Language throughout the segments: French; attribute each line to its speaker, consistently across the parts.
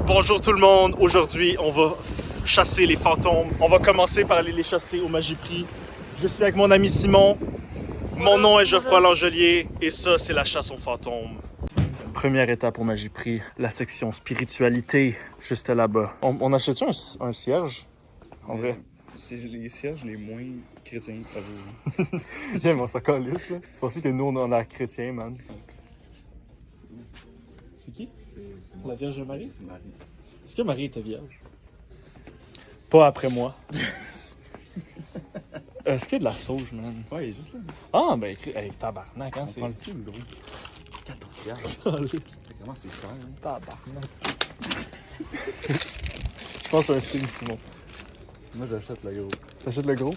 Speaker 1: Bonjour tout le monde, aujourd'hui on va chasser les fantômes. On va commencer par aller les chasser au Magiprix. Je suis avec mon ami Simon, mon nom est Geoffroy Langelier et ça c'est la chasse aux fantômes. Première étape au Magiprix, la section spiritualité, juste là-bas. On achète-tu un cierge? En vrai?
Speaker 2: C'est les cierges les moins chrétiens que ça vaut.
Speaker 1: Yeah, mais on s'en calisse, là. C'est possible que nous on a l'air chrétiens, man. C'est qui?
Speaker 2: C'est
Speaker 1: La Vierge Marie?
Speaker 2: C'est Marie.
Speaker 1: Est-ce que Marie était vierge? Pas après moi. Est-ce qu'il y a de la sauge, man?
Speaker 2: Ouais, il est juste là.
Speaker 1: Ah, ben, hey, tabarnak, hein,
Speaker 2: On
Speaker 1: c'est...
Speaker 2: prend le petit ou le gros? 14 piastres.
Speaker 1: Calisse.
Speaker 2: Comment c'est cher, hein?
Speaker 1: Tabarnak. Je pense que c'est un signe, Simon.
Speaker 2: Moi, j'achète le gros.
Speaker 1: T'achètes le gros?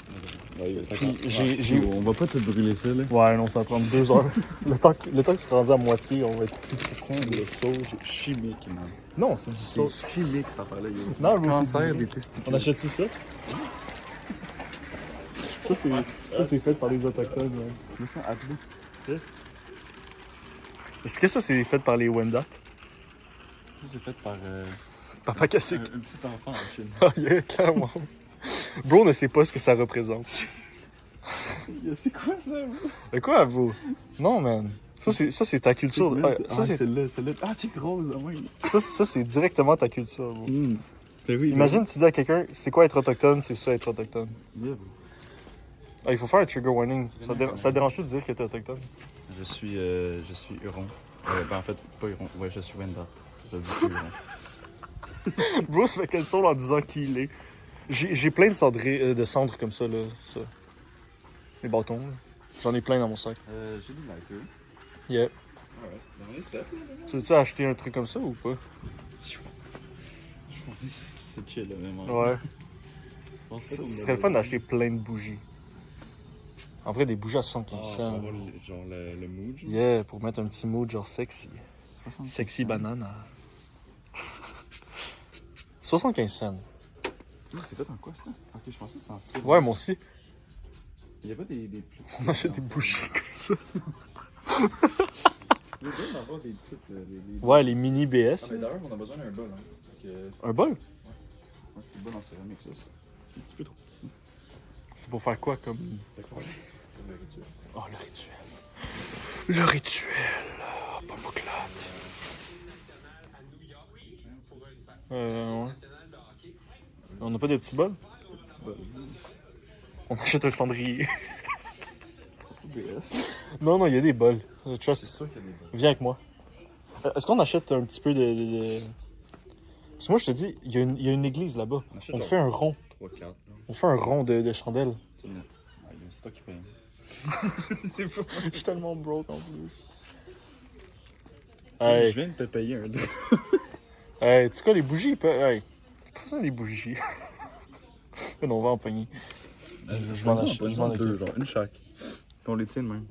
Speaker 2: Ouais,
Speaker 1: j'ai...
Speaker 2: On va pas tout brûler ça, là.
Speaker 1: Ouais, non, ça va prendre 2 heures. le temps que c'est rendu à moitié, on va être...
Speaker 2: C'est de sauge chimique, man.
Speaker 1: Non, c'est du
Speaker 2: C'est
Speaker 1: sauge.
Speaker 2: chimique, cette affaire-là.
Speaker 1: Non, bro, c'est
Speaker 2: Cancer
Speaker 1: du-
Speaker 2: des testicules.
Speaker 1: On achète-tu ça? Ça, c'est fait par les Autochtones, man.
Speaker 2: Je me sens appelé.
Speaker 1: Est-ce que ça, c'est fait par les Wendat?
Speaker 2: Ça, c'est fait par
Speaker 1: Papa Cassique.
Speaker 2: un petit enfant en Chine.
Speaker 1: Ah, yeah, clairement. Bro ne sait pas ce que ça représente.
Speaker 2: C'est quoi ça, bro?
Speaker 1: Mais quoi, bro? Non, man. Ça, c'est ta culture.
Speaker 2: Là,
Speaker 1: Ouais,
Speaker 2: c'est-
Speaker 1: ça,
Speaker 2: ah,
Speaker 1: c'est...
Speaker 2: celle-là. Ah, t'es grosse, au moins.
Speaker 1: Ça, c'est directement ta culture, bro.
Speaker 2: Ben oui.
Speaker 1: Imagine, tu dis à quelqu'un, c'est quoi être autochtone, c'est ça être autochtone.
Speaker 2: Yeah, bro.
Speaker 1: Ah, il faut faire un trigger warning. Ça dérange-tu de dire que t'es autochtone?
Speaker 2: Je suis Huron. Ben, en fait, pas Huron. Ouais, je suis Wendat. Ça se dit Huron.
Speaker 1: Bro se fait quel son en disant qui il est. J'ai plein de cendres comme ça, là. Ça. Les bâtons, là. J'en ai plein dans mon sac.
Speaker 2: J'ai des lighters.
Speaker 1: Yeah.
Speaker 2: Ouais. J'en ai 7.
Speaker 1: Tu veux-tu acheter un truc comme ça ou pas?
Speaker 2: C'est chill, là, même.
Speaker 1: Ouais. Ce serait le fun d'acheter plein de bougies. En vrai, des bougies à 75 cents.
Speaker 2: Genre le mood. Genre.
Speaker 1: Yeah, pour mettre un petit mood genre sexy.
Speaker 2: 75
Speaker 1: Sexy
Speaker 2: cents.
Speaker 1: banana. 75 cents.
Speaker 2: C'est fait en quoi, ça? Ok, je pensais que c'était en style.
Speaker 1: Ouais, moi aussi.
Speaker 2: Il y a pas des plus petits.
Speaker 1: On achète des bougies comme ça.
Speaker 2: Il y a besoin d'avoir des petites.
Speaker 1: Ouais, les mini
Speaker 2: Ah,
Speaker 1: BS.
Speaker 2: mais
Speaker 1: là.
Speaker 2: d'ailleurs, on a besoin d'un bol. Hein. Fait que,
Speaker 1: Un bol?
Speaker 2: un petit bol en céramique, ça. C'est un petit peu trop petit.
Speaker 1: C'est pour faire quoi comme...
Speaker 2: Fait que, comme le rituel.
Speaker 1: Oh, le rituel. Le rituel. Oh, pas m'oclate. Ouais. On n'a pas de petits bols?
Speaker 2: Petit bol.
Speaker 1: On achète un cendrier.
Speaker 2: BS.
Speaker 1: Non, il y a des bols. Trust.
Speaker 2: C'est sûr qu'il y a des bols.
Speaker 1: Viens avec moi. Est-ce qu'on achète un petit peu de... Parce que moi, je te dis, il y a une église là-bas.
Speaker 2: achète
Speaker 1: On
Speaker 2: genre
Speaker 1: fait un rond.
Speaker 2: 3-4. là.
Speaker 1: On fait un rond de chandelles.
Speaker 2: C'est toi qui paye.
Speaker 1: C'est fou. Je suis tellement broke en plus.
Speaker 2: Je
Speaker 1: Hey,
Speaker 2: viens de te payer un dos.
Speaker 1: hey, tu sais quoi, les bougies, hey, j'ai pas besoin des bougies. Mais non, on va en pogner. Je m'en achète. Je m'en
Speaker 2: deux,
Speaker 1: occupe.
Speaker 2: genre, une chaque. Puis on les tient de même.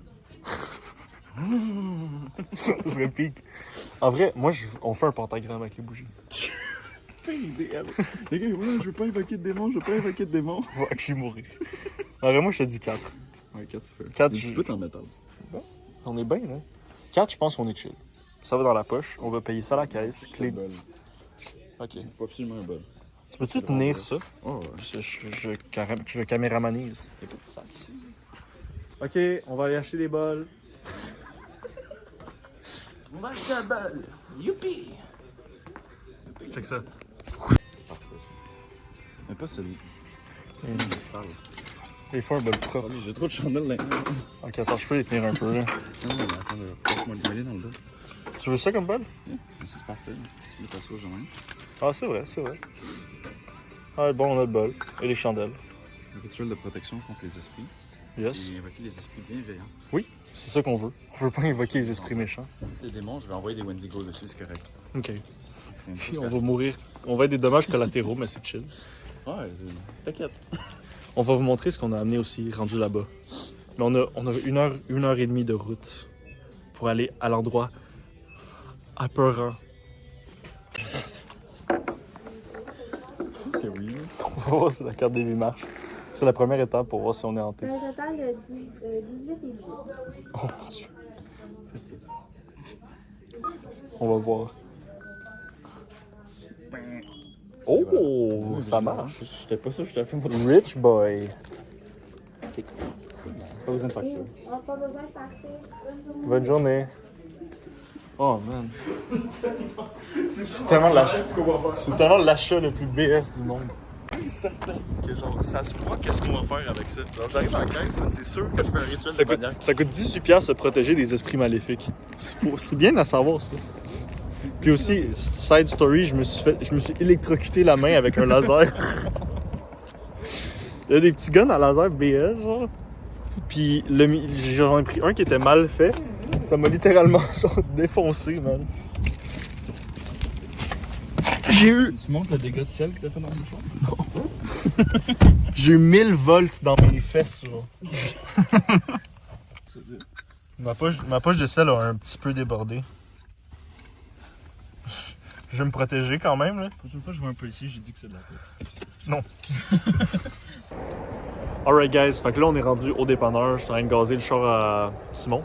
Speaker 1: Ça serait pique. En vrai, moi, on fait un pentagramme avec les bougies.
Speaker 2: Pas une idée, elle. Les gars, ouais, je veux pas invoquer de démons, je veux pas invoquer de démons.
Speaker 1: On va actually mourir. En vrai, moi, je te dis 4.
Speaker 2: Ouais, 4, c'est fait.
Speaker 1: 4,
Speaker 2: Des petits bouts en métal.
Speaker 1: On est bien, là. 4, je pense qu'on est chill. Ça va dans la poche. On va payer ça à la caisse. Clé. Ok.
Speaker 2: Il faut absolument un bol.
Speaker 1: Tu peux-tu tenir ça?
Speaker 2: Oh, ouais.
Speaker 1: Je caméramanise. T'as pas de sac. Ok, on va aller acheter des bols.
Speaker 3: On va acheter un bol. Youpi!
Speaker 1: Check ça.
Speaker 2: Mais pas celui.
Speaker 1: Mm.
Speaker 2: Sale.
Speaker 1: Il faut un bol propre.
Speaker 2: J'ai trop de chandelles là.
Speaker 1: Ok, attends, je peux les tenir un peu, là.
Speaker 2: Non, mais attends, passe-moi le mêler dans le dos.
Speaker 1: Tu veux ça comme bol?
Speaker 2: C'est parfait. Tu le passes au joint.
Speaker 1: Ah, c'est vrai, c'est vrai. Ah, bon, on a le bol. Et les chandelles.
Speaker 2: Le rituel de protection contre les esprits.
Speaker 1: Yes.
Speaker 2: Et invoquer les esprits bienveillants.
Speaker 1: C'est ça qu'on veut. On veut pas invoquer les esprits méchants.
Speaker 2: Les démons, je vais envoyer des Wendigo dessus, c'est correct.
Speaker 1: Ok.
Speaker 2: C'est un peu
Speaker 1: Puis on
Speaker 2: correct.
Speaker 1: va mourir. On va être des dommages collatéraux, mais c'est chill.
Speaker 2: Ouais, t'inquiète.
Speaker 1: On va vous montrer ce qu'on a amené aussi, rendu là-bas. Mais on a une heure et demie de route pour aller à l'endroit apeurant.
Speaker 2: Je pense que oui.
Speaker 1: On va voir si la carte des 8 marche. C'est la première étape pour voir si on est hanté.
Speaker 4: C'est un total de 18 et 10.
Speaker 1: Oh mon Dieu. On va voir.
Speaker 2: Ben
Speaker 1: Oh,
Speaker 2: voilà.
Speaker 1: ça marche.
Speaker 2: J'étais pas sûr que je t'avais fait mon
Speaker 1: Rich boy.
Speaker 2: C'est cool. Pas besoin de facture.
Speaker 4: On n'a pas besoin de partir.
Speaker 1: Bonne journée.
Speaker 2: Oh man.
Speaker 1: C'est tellement l'achat le plus BS du monde. Je suis certain que genre, ça se voit qu'est-ce qu'on va faire avec ça. Genre, j'arrive à la caisse, là, c'est sûr que je fais un rituel de maniaque. Ça coûte 18$ se protéger des esprits maléfiques. C'est bien à savoir ça. Puis aussi, side story, je me suis électrocuté la main avec un laser. Il y a des petits guns à laser BS, genre. Puis j'en ai pris un qui était mal fait. Ça m'a littéralement genre défoncé, man. J'ai eu...
Speaker 2: Tu montres le dégât de sel que t'as fait dans le mouchoir?
Speaker 1: J'ai eu 1000 volts dans mes fesses, genre. Ma poche de sel a un petit peu débordé. Je vais me protéger quand même, là.
Speaker 2: La prochaine fois que je vois un policier, j'ai dit que c'est de la faute.
Speaker 1: Non. Alright guys, fait que là on est rendu au dépanneur, je suis en train de gazer le char à Simon.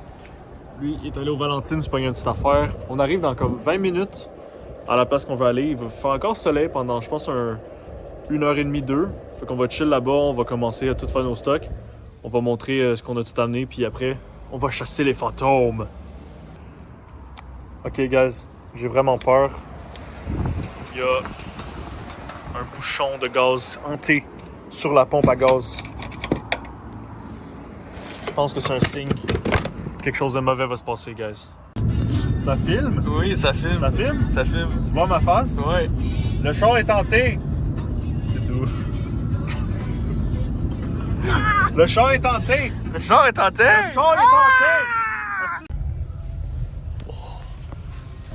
Speaker 1: Lui il est allé au Valentine se pogner une petite affaire. On arrive dans comme 20 minutes à la place qu'on va aller. Il va faire encore soleil pendant je pense 1h30, 2. Fait qu'on va chill là-bas, on va commencer à tout faire nos stocks. On va montrer ce qu'on a tout amené, puis après on va chasser les fantômes. Ok guys, j'ai vraiment peur. Il y a un bouchon de gaz hanté sur la pompe à gaz. Je pense que c'est un signe. Quelque chose de mauvais va se passer, guys. Ça filme?
Speaker 2: Oui, ça filme.
Speaker 1: Ça filme?
Speaker 2: Ça filme.
Speaker 1: Tu vois ma face?
Speaker 2: Ouais.
Speaker 1: Le char est hanté. C'est tout. Le char est hanté.
Speaker 2: Le char est en terre!
Speaker 1: Le char est hanté.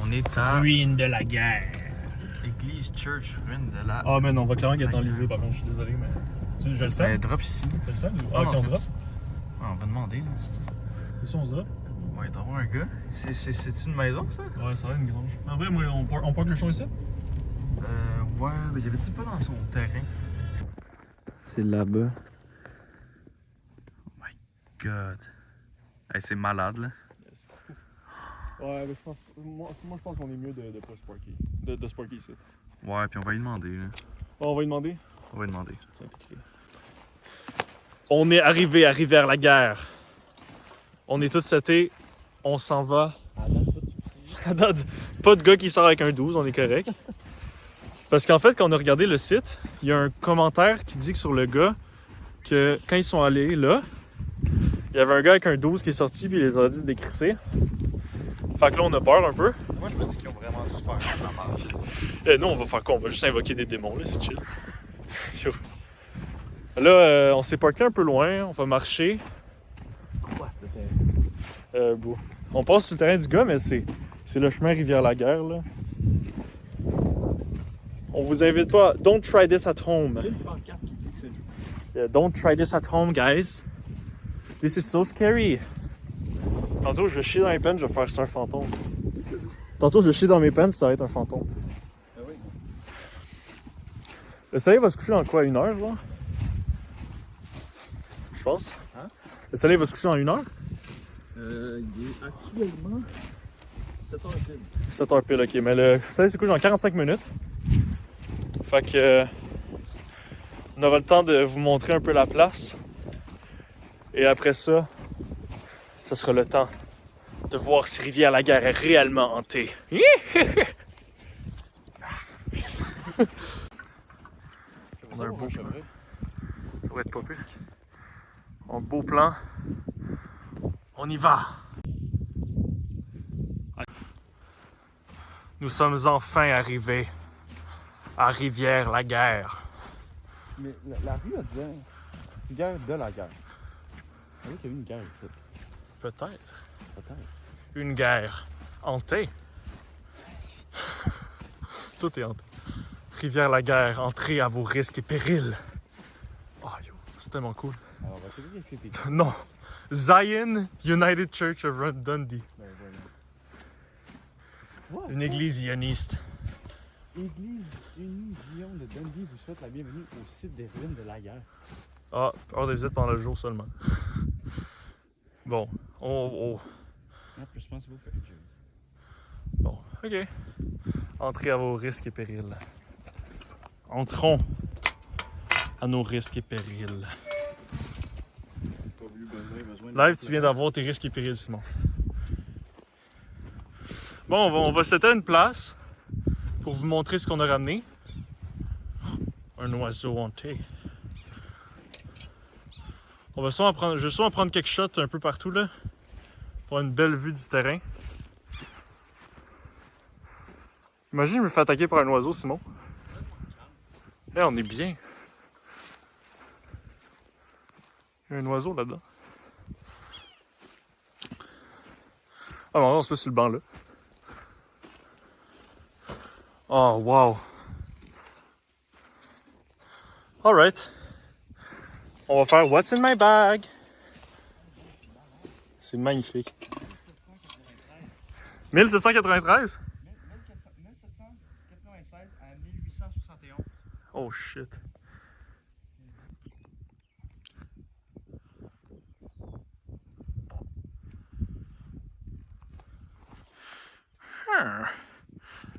Speaker 2: On est à
Speaker 1: Ruine de la guerre.
Speaker 2: Église Church, ruine de la...
Speaker 1: Ah, mais non, on va clairement qu'il est enlisé, par contre, je suis désolé, mais. Je le sens?
Speaker 2: drop ici.
Speaker 1: Je le sens?
Speaker 2: Ah,
Speaker 1: Ok,
Speaker 2: non,
Speaker 1: on drop.
Speaker 2: Ah, on va demander, là.
Speaker 1: C'est ça, on se drop?
Speaker 2: Ouais, il doit y avoir un gars. C'est une maison, ça?
Speaker 1: Ouais, ça va, une grange. En vrai, moi, on parque le char ici?
Speaker 2: Ouais, mais il y avait-tu pas dans son terrain? C'est là-bas. Oh my god. Hey, c'est malade, là.
Speaker 1: Ouais, mais moi je pense qu'on est mieux de pas se parker. De se parker ici.
Speaker 2: Ouais, puis on va lui demander, là.
Speaker 1: On va lui demander?
Speaker 2: On va lui demander.
Speaker 1: On est arrivé à Rivière-la-Guerre. On est tous setés. On s'en va. À date, pas de gars qui sort avec un 12, on est correct. Parce qu'en fait, quand on a regardé le site, il y a un commentaire qui dit que sur le gars, que quand ils sont allés là, il y avait un gars avec un 12 qui est sorti puis il les a dit de décrisser. Fait que là, on a peur un peu.
Speaker 2: Moi, je me dis qu'ils ont vraiment dû faire la marche.
Speaker 1: Nous, on va faire quoi? On va juste invoquer des démons, là, c'est chill. Yo. Là, on s'est parké un peu loin, on va marcher. Bon. On passe sur le terrain du gars, mais c'est le chemin Rivière-la-Guerre, là. On vous invite pas. Don't try this at home. Yeah, don't try this at home, guys. This is so scary. Tantôt, je vais chier dans mes pants, je vais faire que c'est un fantôme. Tantôt, je vais chier dans mes pants, ça va être un fantôme. Le soleil va se coucher dans quoi? 1 heure, genre? Je pense.
Speaker 2: Hein?
Speaker 1: Le soleil va se coucher dans 1 heure?
Speaker 2: Il est actuellement 7h pile.
Speaker 1: 7h pile, ok. Mais le soleil se couche dans 45 minutes. Fait que... on aura le temps de vous montrer un peu la place. Et après ça, ça sera le temps de voir si Rivière-la-Guerre est réellement hantée. On a un beau plan. Ça va être pas pire. Un beau plan. On y va! Nous sommes enfin arrivés à Rivière-la-Guerre.
Speaker 2: Mais la rue a dit guerre de la guerre. On qu'il y a eu une guerre ici.
Speaker 1: Peut-être.
Speaker 2: Peut-être.
Speaker 1: Une guerre hantée. Tout est hanté. Rivière-la-Guerre, entrez à vos risques et périls. Oh yo, c'est tellement cool.
Speaker 2: Alors, on va checker qu'est-ce qui est écrit.
Speaker 1: Non. Zion United Church of Dundee.
Speaker 2: Ben, voilà.
Speaker 1: Une église zioniste.
Speaker 2: Église unie Zion de Dundee vous souhaite la bienvenue au site des ruines de la guerre.
Speaker 1: Ah, hors de visite pendant le jour seulement. Bon,
Speaker 2: Ah, puis je pense que vous faites quelque chose.
Speaker 1: Bon, ok. Entrez à vos risques et périls. Entrons à nos risques et périls. Live, tu viens d'avoir tes risques et périls, Simon. Bon, on va setter une place pour vous montrer ce qu'on a ramené. Un oiseau hanté. Je vais soit en prendre quelques shots un peu partout là, pour avoir une belle vue du terrain. Imagine, je me fais attaquer par un oiseau, Simon. Là, on est bien. Il y a un oiseau là-dedans. Ah bon, on se met sur le banc là. Oh, wow. Alright. On va faire What's in my bag? C'est magnifique. 1793?
Speaker 2: 1796 à 1871.
Speaker 1: Oh shit.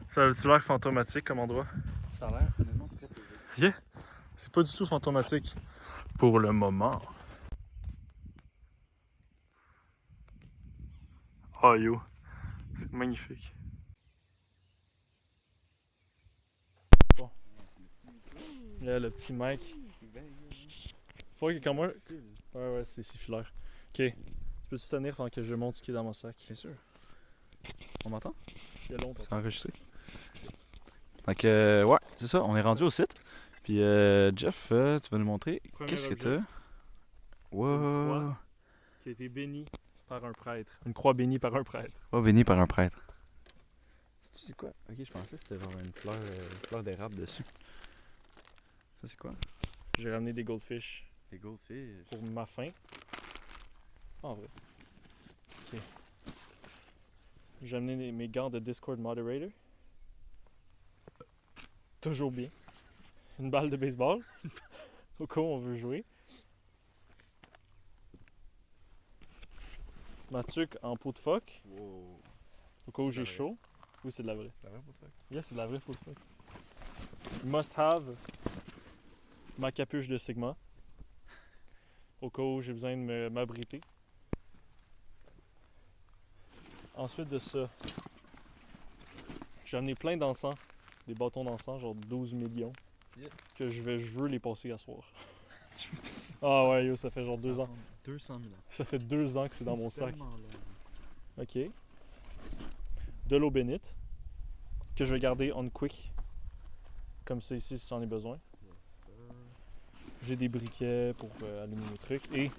Speaker 1: Ça a-tu l'air fantomatique comme endroit?
Speaker 2: Ça a l'air honnêtement très plaisant.
Speaker 1: Yeah! C'est pas du tout fantomatique. Pour le moment. Oh yo. C'est magnifique. Bon. Là, le petit mic. Faut que comme moi. Ouais, c'est siffleur. Ok. Tu peux-tu tenir pendant que je montre ce qui est dans mon sac?
Speaker 2: Bien sûr. On m'entend?
Speaker 1: Il y a longtemps.
Speaker 2: C'est enregistré. Fait que, ouais, c'est ça, on est rendu au site. Puis, Jeff, tu vas nous montrer
Speaker 1: Premier
Speaker 2: qu'est-ce que
Speaker 1: objet.
Speaker 2: t'as. Wow!
Speaker 1: croix. Qui a été bénie par un prêtre. Une croix bénie par un prêtre.
Speaker 2: Oh, béni par un prêtre. C'est quoi? Ok, je pensais que c'était genre une fleur d'érable dessus. Ça, c'est quoi?
Speaker 1: J'ai ramené des goldfish
Speaker 2: Des goldfish.
Speaker 1: pour ma faim. En vrai. Ok. J'ai amené mes gants de Discord Moderator. Toujours bien. Une balle de baseball. Au cas où on veut jouer. Ma tuque en peau de phoque.
Speaker 2: Wow.
Speaker 1: Au cas où
Speaker 2: C'est
Speaker 1: j'ai
Speaker 2: de la
Speaker 1: chaud. Oui, c'est de la vraie.
Speaker 2: C'est vrai pour toi?
Speaker 1: Yeah, c'est de la vraie peau de phoque. Must have. Ma capuche de Sigma. Au cas où j'ai besoin de m'abriter. Ensuite de ça, j'ai amené plein d'encens. Des bâtons d'encens, genre 12 millions.
Speaker 2: Yeah.
Speaker 1: Que je veux les passer à soir. Ah ouais, yo, ça fait genre 2 ans.
Speaker 2: 200 000 ans.
Speaker 1: Ça fait 2 ans que c'est dans mon sac.
Speaker 2: Tellement long.
Speaker 1: Ok. De l'eau bénite. Que je vais garder on quick. Comme ça ici si j'en ai besoin. J'ai des briquets pour allumer mes trucs. Et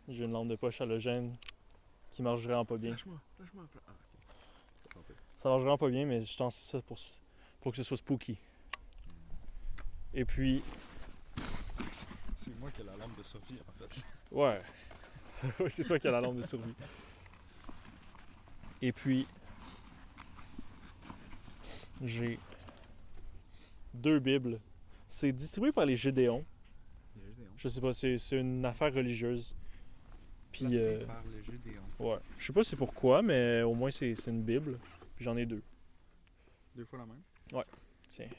Speaker 1: j'ai une lampe de poche halogène qui marche vraiment pas bien.
Speaker 2: Lâche-moi. Ah, ok.
Speaker 1: Ça marche vraiment pas bien, mais je pense ça pour que ce soit spooky. Et puis,
Speaker 2: C'est moi qui ai la lampe de Sophie, en fait.
Speaker 1: ouais. Ouais, c'est toi qui as la lampe de survie. Et puis, j'ai 2 Bibles. C'est distribué par les Gédéons. Je sais pas, c'est une affaire religieuse. Puis,
Speaker 2: par les Gédéons.
Speaker 1: ouais. Je sais pas c'est pourquoi, mais au moins c'est une Bible. Puis j'en ai 2.
Speaker 2: 2 fois la même.
Speaker 1: Tiens.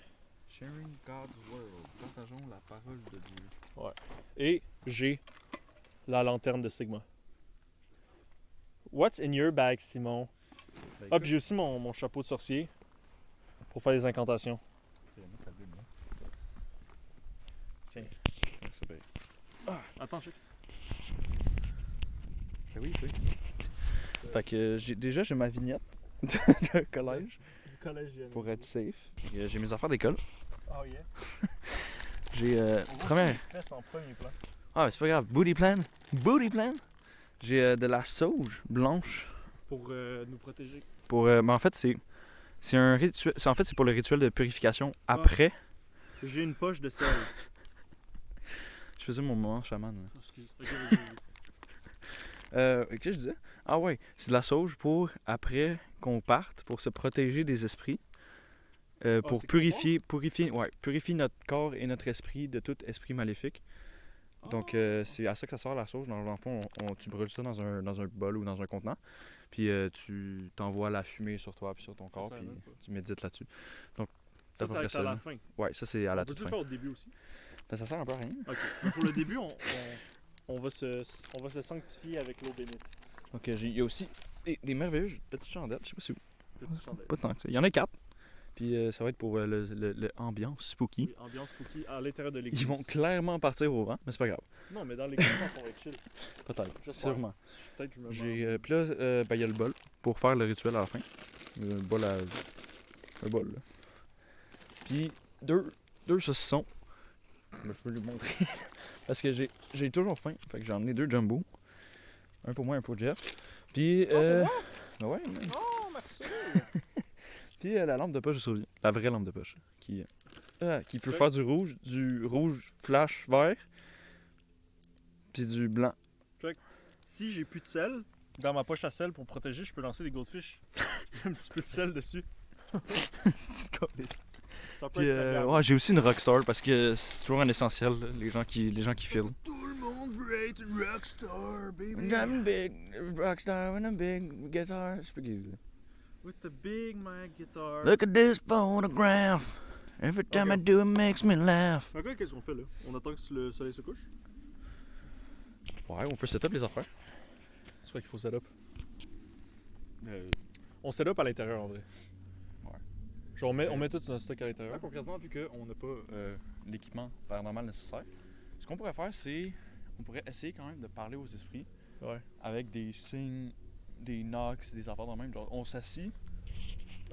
Speaker 2: Sharing God's World. Partageons la parole de Dieu.
Speaker 1: Et j'ai la lanterne de Sigma. What's in your bag, Simon? Ah, puis j'ai aussi mon chapeau de sorcier pour faire des incantations. Tiens.
Speaker 2: C'est bien.
Speaker 1: Attends, check.
Speaker 2: Ben oui. Fait que j'ai ma vignette de collège
Speaker 1: Du collège
Speaker 2: pour être safe. J'ai mes affaires d'école.
Speaker 1: Oh yeah.
Speaker 2: J'ai première.
Speaker 1: Fesses en premier plan.
Speaker 2: Ah, mais c'est pas grave. Booty plan. Booty plan. J'ai de la sauge blanche.
Speaker 1: Pour nous protéger.
Speaker 2: Pour, mais en fait, c'est un rituel. En fait, c'est pour le rituel de purification après.
Speaker 1: J'ai une poche de sel.
Speaker 2: Je faisais mon moment chaman. Là.
Speaker 1: Excuse. Ok, vas-y.
Speaker 2: Qu'est-ce que je disais? Ah ouais, c'est de la sauge pour après qu'on parte, pour se protéger des esprits. Pour
Speaker 1: c'est
Speaker 2: purifier notre corps et notre esprit de tout esprit maléfique. Donc c'est à ça que ça sert la sauge. Dans le fond, tu brûles ça dans un bol ou dans un contenant. Puis tu t'envoies la fumée sur toi puis sur ton corps.
Speaker 1: Ça
Speaker 2: Puis
Speaker 1: va pas.
Speaker 2: tu médites là-dessus. Donc
Speaker 1: Ça,
Speaker 2: peu près
Speaker 1: c'est à la
Speaker 2: là.
Speaker 1: fin.
Speaker 2: Ouais, ça c'est à la
Speaker 1: On
Speaker 2: toute
Speaker 1: peut-tu le
Speaker 2: fin.
Speaker 1: faire au début aussi?
Speaker 2: Ben, ça sert un peu à rien.
Speaker 1: Ok. Mais pour le début, on va se sanctifier avec l'eau bénite.
Speaker 2: Ok, il y a aussi des merveilleuses petites chandelles, je sais pas si vous.
Speaker 1: Petite chandelle.
Speaker 2: Pas tant que ça. Il y en a 4. Puis ça va être pour le ambiance spooky.
Speaker 1: Oui, ambiance spooky à l'intérieur de l'église.
Speaker 2: Ils vont clairement partir au vent, mais c'est pas grave.
Speaker 1: Non, mais dans l'église, on va être chill.
Speaker 2: Peut-être.
Speaker 1: J'espère.
Speaker 2: Sûrement.
Speaker 1: Peut-être que je me
Speaker 2: Puis là, ben, il y a le bol pour faire le rituel à la fin. Le bol à. Le bol, là. Puis deux saucissons. Ben, je vais lui montrer. Parce que j'ai toujours faim. Fait que j'en ai 2 jumbo. Un pour moi, un pour Jeff. Puis. Ben ouais, man.
Speaker 1: Oh, merci!
Speaker 2: Puis la lampe de poche de survie. La vraie lampe de poche. Qui peut faire du rouge flash vert. Puis du blanc.
Speaker 1: Si j'ai plus de sel dans ma poche à sel pour protéger, je peux lancer des goldfish. J'ai un petit peu de sel dessus.
Speaker 2: C'est une colisse.
Speaker 1: Ça peut
Speaker 2: Puis
Speaker 1: être serviable.
Speaker 2: ouais, j'ai aussi une rockstar parce que c'est toujours un essentiel, là, les gens qui filent.
Speaker 1: Tout le monde veut être une rockstar, baby.
Speaker 2: I'm a big rockstar when I'm big guitar. Je sais pas qui c'est.
Speaker 1: With the big mic guitar.
Speaker 2: Look at this photograph. Every time I do it makes me laugh.
Speaker 1: Ok, qu'est-ce qu'on fait là? On attend que le soleil se couche?
Speaker 2: Ouais, on peut setup les affaires.
Speaker 1: C'est vrai qu'il faut setup. On setup à l'intérieur en vrai.
Speaker 2: Ouais.
Speaker 1: Genre on met tout notre stock à l'intérieur.
Speaker 2: Concrètement, vu qu'on n'a pas l'équipement paranormal nécessaire, ce qu'on pourrait faire, c'est. On pourrait essayer quand même de parler aux esprits.
Speaker 1: Ouais.
Speaker 2: Avec des signes, des knocks, des affaires de même. Genre, on s'assit.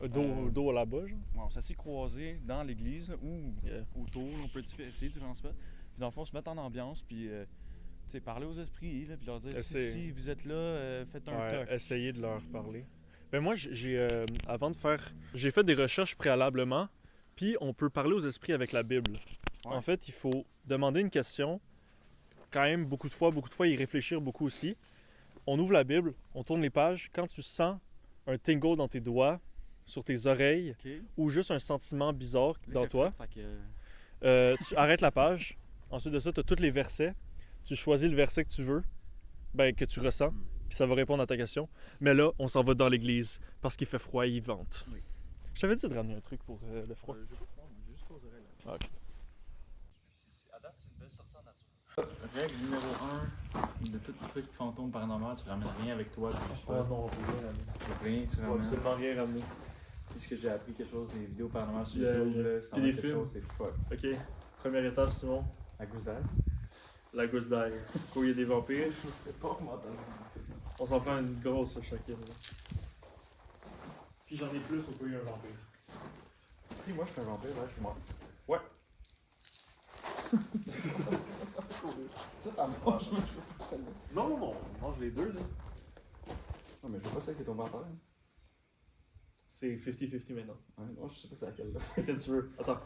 Speaker 1: Dos à la bas, genre.
Speaker 2: Ouais, on s'assit croisés dans l'église ou autour. On peut essayer différents spots. Puis dans le fond, se mettre en ambiance, puis tu sais, parler aux esprits, là, puis leur dire si vous êtes là, faites un toc.
Speaker 1: Essayer de leur parler. Ben moi, avant de faire... J'ai fait des recherches préalablement, puis on peut parler aux esprits avec la Bible.
Speaker 2: Ouais.
Speaker 1: En fait, il faut demander une question, quand même beaucoup de fois, y réfléchir beaucoup aussi. On ouvre la Bible, on tourne les pages. Quand tu sens un tingle dans tes doigts, sur tes oreilles,
Speaker 2: Okay.
Speaker 1: ou juste un sentiment bizarre dans toi,
Speaker 2: Fait que,
Speaker 1: tu arrêtes la page. Ensuite de ça, tu as tous les versets. Tu choisis le verset que tu veux, que tu ressens, puis ça va répondre à ta question. Mais là, on s'en va dans l'église parce qu'il fait froid et il vente.
Speaker 2: Oui.
Speaker 1: Je t'avais dit de ramener un truc pour le froid.
Speaker 2: j'ai pas froid, j'ai juste aux oreilles. Là.
Speaker 1: Ah, ok.
Speaker 2: À date, c'est une belle sortie en nature. Règle numéro 1 de tout truc fantôme paranormal, tu ramènes rien avec toi.
Speaker 1: non, on peut rien ramener.
Speaker 2: Rien, tu
Speaker 1: On
Speaker 2: ramènes.
Speaker 1: absolument rien ramener.
Speaker 2: C'est ce que j'ai appris quelque chose des vidéos paranormales sur
Speaker 1: Yeah,
Speaker 2: YouTube.
Speaker 1: yeah.
Speaker 2: Là, c'est
Speaker 1: Puis
Speaker 2: en
Speaker 1: des
Speaker 2: quelque
Speaker 1: films.
Speaker 2: chose, c'est fuck.
Speaker 1: Ok, première étape, Simon.
Speaker 2: La gousse d'air.
Speaker 1: La gousse d'ail. Quand il y a des vampires,
Speaker 2: Pas mental.
Speaker 1: on s'en prend une grosse là, chacune. Là. Puis j'en ai plus au cas où il y a un vampire.
Speaker 2: Si, moi je suis un vampire, ouais, je suis mort.
Speaker 1: Ouais.
Speaker 2: Ça, ça me fâche, moi je veux pas celle-là.
Speaker 1: Non, on mange les deux là.
Speaker 2: Non, mais je veux pas celle qui est tombée en terre.
Speaker 1: C'est 50-50 maintenant.
Speaker 2: Ouais, moi je sais pas c'est laquelle là.
Speaker 1: Laquelle tu veux? Attends.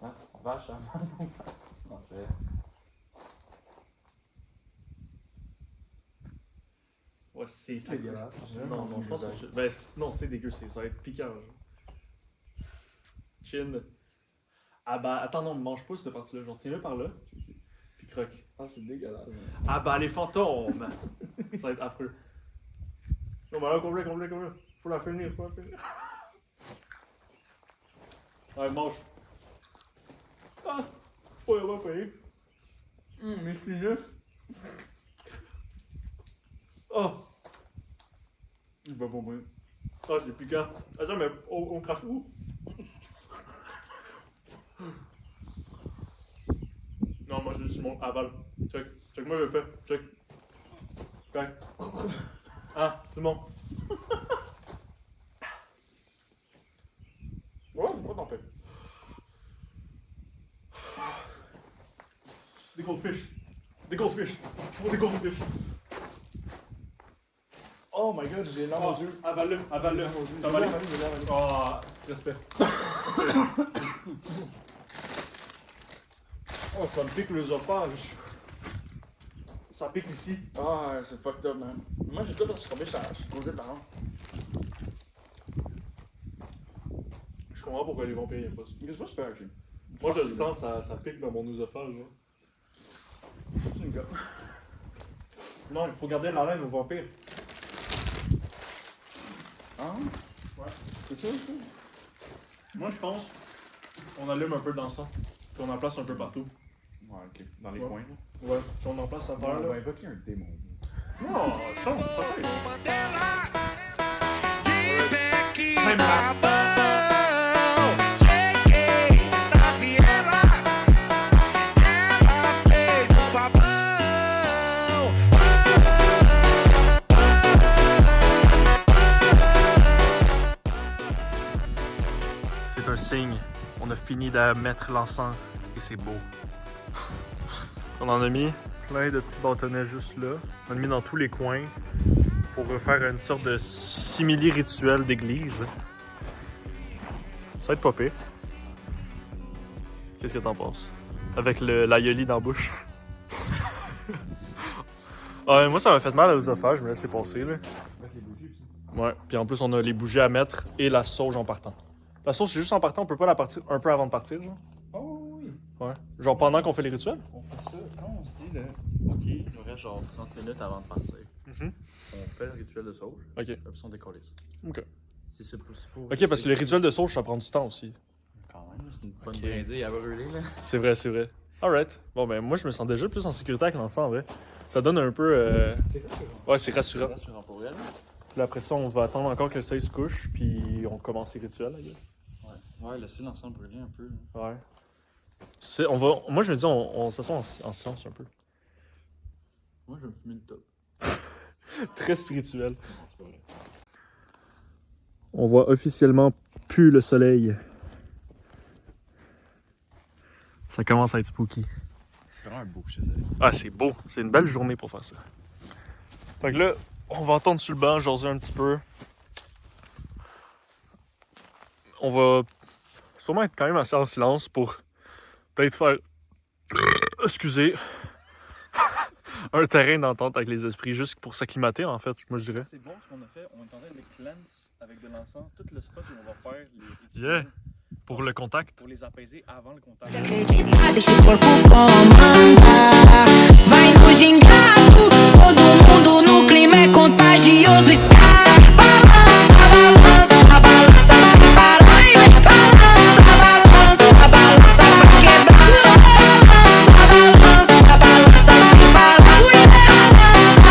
Speaker 2: Hein? Vache, hein? En fait.
Speaker 1: Ouais, c'est
Speaker 2: dégueulasse.
Speaker 1: Non, je pense que non, c'est dégueu, ça va être piquant. Genre. Chin. Ah bah, attends, non, mange pas cette partie-là. Genre, tiens-le par là. Puis croque.
Speaker 2: Ah, c'est dégueulasse.
Speaker 1: Ah bah, les fantômes! Ça va être affreux. Non, bah là, complet. Faut la finir. Ouais, mange. Ah! Pas vraiment payé.
Speaker 2: Mais je suis neuf.
Speaker 1: Oh!
Speaker 2: Il va pas mourir.
Speaker 1: Ah, c'est piquant. Attends, mais on crache où? Non, moi, je mon aval. Check, moi, je le fais. Check. Check. Ah, c'est bon. Ouais, c'est pas tant pis. Des goldfish. Des goldfish.
Speaker 2: Oh my god, j'ai l'arme aux yeux.
Speaker 1: Avale-le. T'as avalé? Ah, respect. Oh, ça me pique les opages. Ça pique ici.
Speaker 2: Ah, c'est fucked up, man. Moi j'ai tout tombé, je suis posé par an.
Speaker 1: Je comprends pourquoi les vampires n'aiment pas ça.
Speaker 2: C'est pas super actually.
Speaker 1: Moi, je le sens, ça pique dans mon oesophage. Là.
Speaker 2: C'est une gars.
Speaker 1: Non, il faut garder la laine aux vampires.
Speaker 2: Ah?
Speaker 1: Ouais.
Speaker 2: C'est ça, ça?
Speaker 1: Moi, je pense on allume un peu dans ça. Puis on en place un peu partout.
Speaker 2: Ouais, ok. Dans les
Speaker 1: Ouais.
Speaker 2: coins, là.
Speaker 1: Ouais, puis on en place à
Speaker 2: On
Speaker 1: faire, là.
Speaker 2: va invoquer un démon.
Speaker 1: Non, chance, peut-être. C'est un signe. On a fini de mettre l'encens et c'est beau. On en a mis plein de petits bâtonnets juste là. On en a mis dans tous les coins pour faire une sorte de simili-rituel d'église. Ça va être pas pire. Qu'est-ce que t'en penses? Avec l'aïoli dans la bouche. Ouais, moi ça m'a fait mal à l'œsophage, je me laissais passer là.
Speaker 2: Mettre les bougies aussi.
Speaker 1: Ouais, puis en plus on a les bougies à mettre et la sauge en partant. La sauge c'est juste en partant, on peut pas la partir un peu avant de partir, genre?
Speaker 2: Oh oui.
Speaker 1: Ouais. Genre pendant qu'on fait les rituels?
Speaker 2: On fait ça. Quand on se dit, là, ok, il nous reste genre 30 minutes avant de partir. On fait le rituel de sauge.
Speaker 1: Ok.
Speaker 2: Puis on décolle.
Speaker 1: Ok.
Speaker 2: C'est pour.
Speaker 1: Ok, parce que le rituel de sauge ça prend du temps aussi.
Speaker 2: Quand même, c'est une bonne
Speaker 1: Ok.
Speaker 2: brindille à brûler, là.
Speaker 1: C'est vrai, c'est vrai. Alright. Bon ben moi je me sens déjà plus en sécurité avec l'encens en vrai. Ça donne un peu...
Speaker 2: C'est rassurant.
Speaker 1: Ouais, c'est rassurant.
Speaker 2: C'est rassurant pour elle.
Speaker 1: Puis après ça, on va attendre encore que le soleil se couche, puis on commence les rituels, I guess.
Speaker 2: Ouais. Ouais, laisser l'encens brûler un peu.
Speaker 1: Ouais. On va... Moi je me dis, on s'assoit en silence un peu.
Speaker 2: Moi, je vais me fumer une top.
Speaker 1: Très spirituel.
Speaker 2: Non, c'est pas vrai.
Speaker 1: On voit officiellement plus le soleil. Ça commence à être spooky.
Speaker 2: C'est vraiment un beau chez elle.
Speaker 1: Ah, c'est beau. C'est une belle journée pour faire ça. Fait que là, on va entendre sur le banc, jaser un petit peu. On va sûrement être quand même assez en silence pour peut-être faire... Excusez. Un terrain d'entente avec les esprits, juste pour s'acclimater en fait, moi je dirais.
Speaker 2: C'est bon ce qu'on a fait. On est en train de cleanse avec de l'encens. Tout le spot où on va faire les
Speaker 1: Yeah.
Speaker 2: rituels
Speaker 1: Pour le contact.
Speaker 2: pour les apaiser avant le contact.
Speaker 5: Acreditar, deixa o corpo comandar. Vai no gingado, todo mundo no clima é contagioso. Está balança, balança, balança sem parar. Balança, balança, balança pra quebrar. Balança, balança sem parar.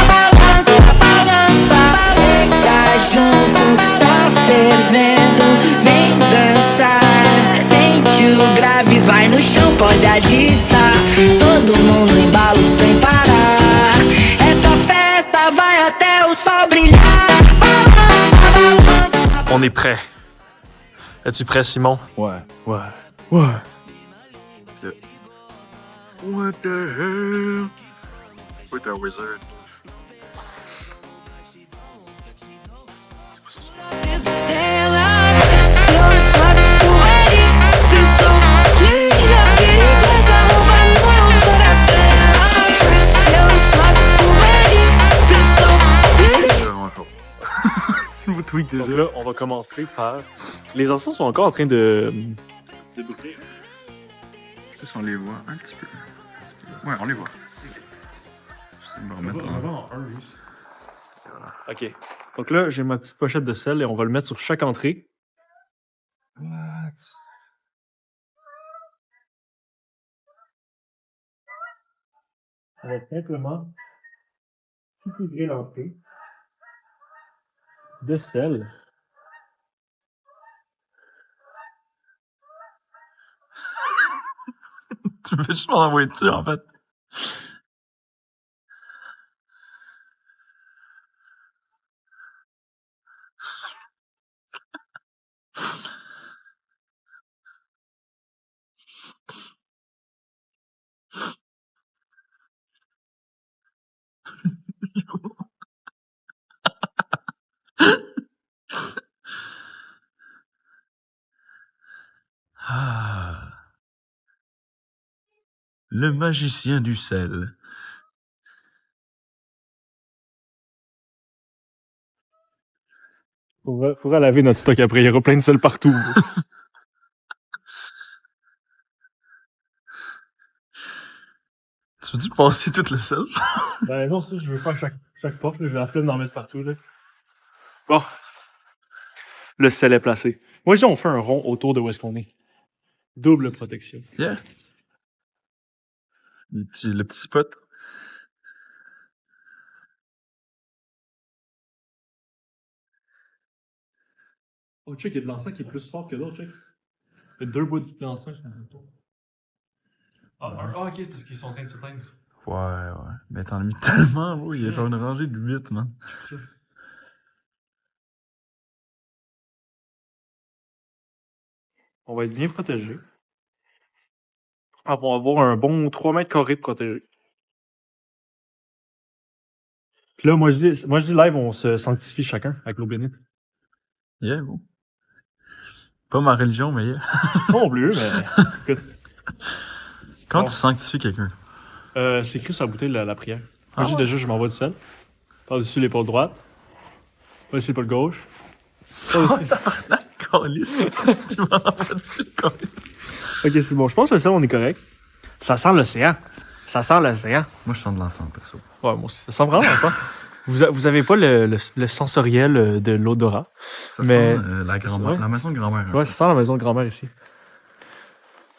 Speaker 5: Balança, balança, balança. Tá junto, tá fervendo, vem dançar. Sente o grave, vai no chão, pode agitar. Todo mundo em embalo sem parar. Essa festa vai até o sol brilhar. Balança, balança.
Speaker 1: On est prêt. Es-tu prêt, Simon?
Speaker 2: Ouais.
Speaker 1: Ouais. Ouais. What the hell? With a wizard.
Speaker 2: C'est vraiment chaud.
Speaker 1: Donc là, on va commencer par... Les encens sont encore en train de brûler.
Speaker 2: Juste on les voit un petit peu. Ouais, on les voit. J'essaie de me remettre en...
Speaker 1: un juste. Ok. Donc là, j'ai ma petite pochette de sel et on va le mettre sur chaque entrée.
Speaker 2: What?
Speaker 1: On va simplement couvrir l'entrée de sel.
Speaker 2: Tu me fais juste m'en envoyer dessus, en fait. Ah. Le magicien du sel.
Speaker 1: Faudra laver notre stock après, il y aura plein de sel partout.
Speaker 2: Tu veux-tu passer tout le sel?
Speaker 1: Ben non, ça, je veux faire chaque porte, j'ai la flemme d'en mettre partout. Là. Bon. Le sel est placé. Moi, je dis, on fait un rond autour de où est-ce qu'on est. Double protection.
Speaker 2: Yeah. Le petit spot.
Speaker 1: Oh, check, il y a de l'encens qui est plus fort que l'autre, check. Il y a 2 bouts d'encens. Ah, ok, c'est parce qu'ils sont en train de s'éteindre.
Speaker 2: Ouais. Mais t'en as mis tellement, bro. Il y a genre une rangée de 8, man.
Speaker 1: Check ça. On va être bien protégé. On va avoir un bon 3 mètres carrés de protégé. Puis là, moi je dis live, on se sanctifie chacun avec l'eau bénite.
Speaker 2: Yeah, bon. Pas ma religion, mais yeah.
Speaker 1: Pas non plus, mais écoute.
Speaker 2: Quand
Speaker 1: Bon.
Speaker 2: tu sanctifies quelqu'un?
Speaker 1: C'est écrit sur la bouteille la prière. Moi,
Speaker 2: Ah
Speaker 1: je dis
Speaker 2: ouais?
Speaker 1: déjà, je m'envoie du sel. Par-dessus l'épaule droite. Par-dessus l'épaule gauche. Par-dessus-
Speaker 2: Calice. Tu m'en as pas dessus, calice.
Speaker 1: Ok, c'est bon. Je pense que le sel, on est correct. Ça sent l'océan. Ça sent l'océan.
Speaker 2: Moi, je sens de l'encens, perso.
Speaker 1: Ouais, moi aussi. Ça sent vraiment l'océan. Vous avez pas le sensoriel de l'odorat.
Speaker 2: Ça
Speaker 1: Mais-
Speaker 2: sent la grand-mère.
Speaker 1: ouais.
Speaker 2: La maison de grand-mère.
Speaker 1: Ouais, ça sent la maison de grand-mère ici.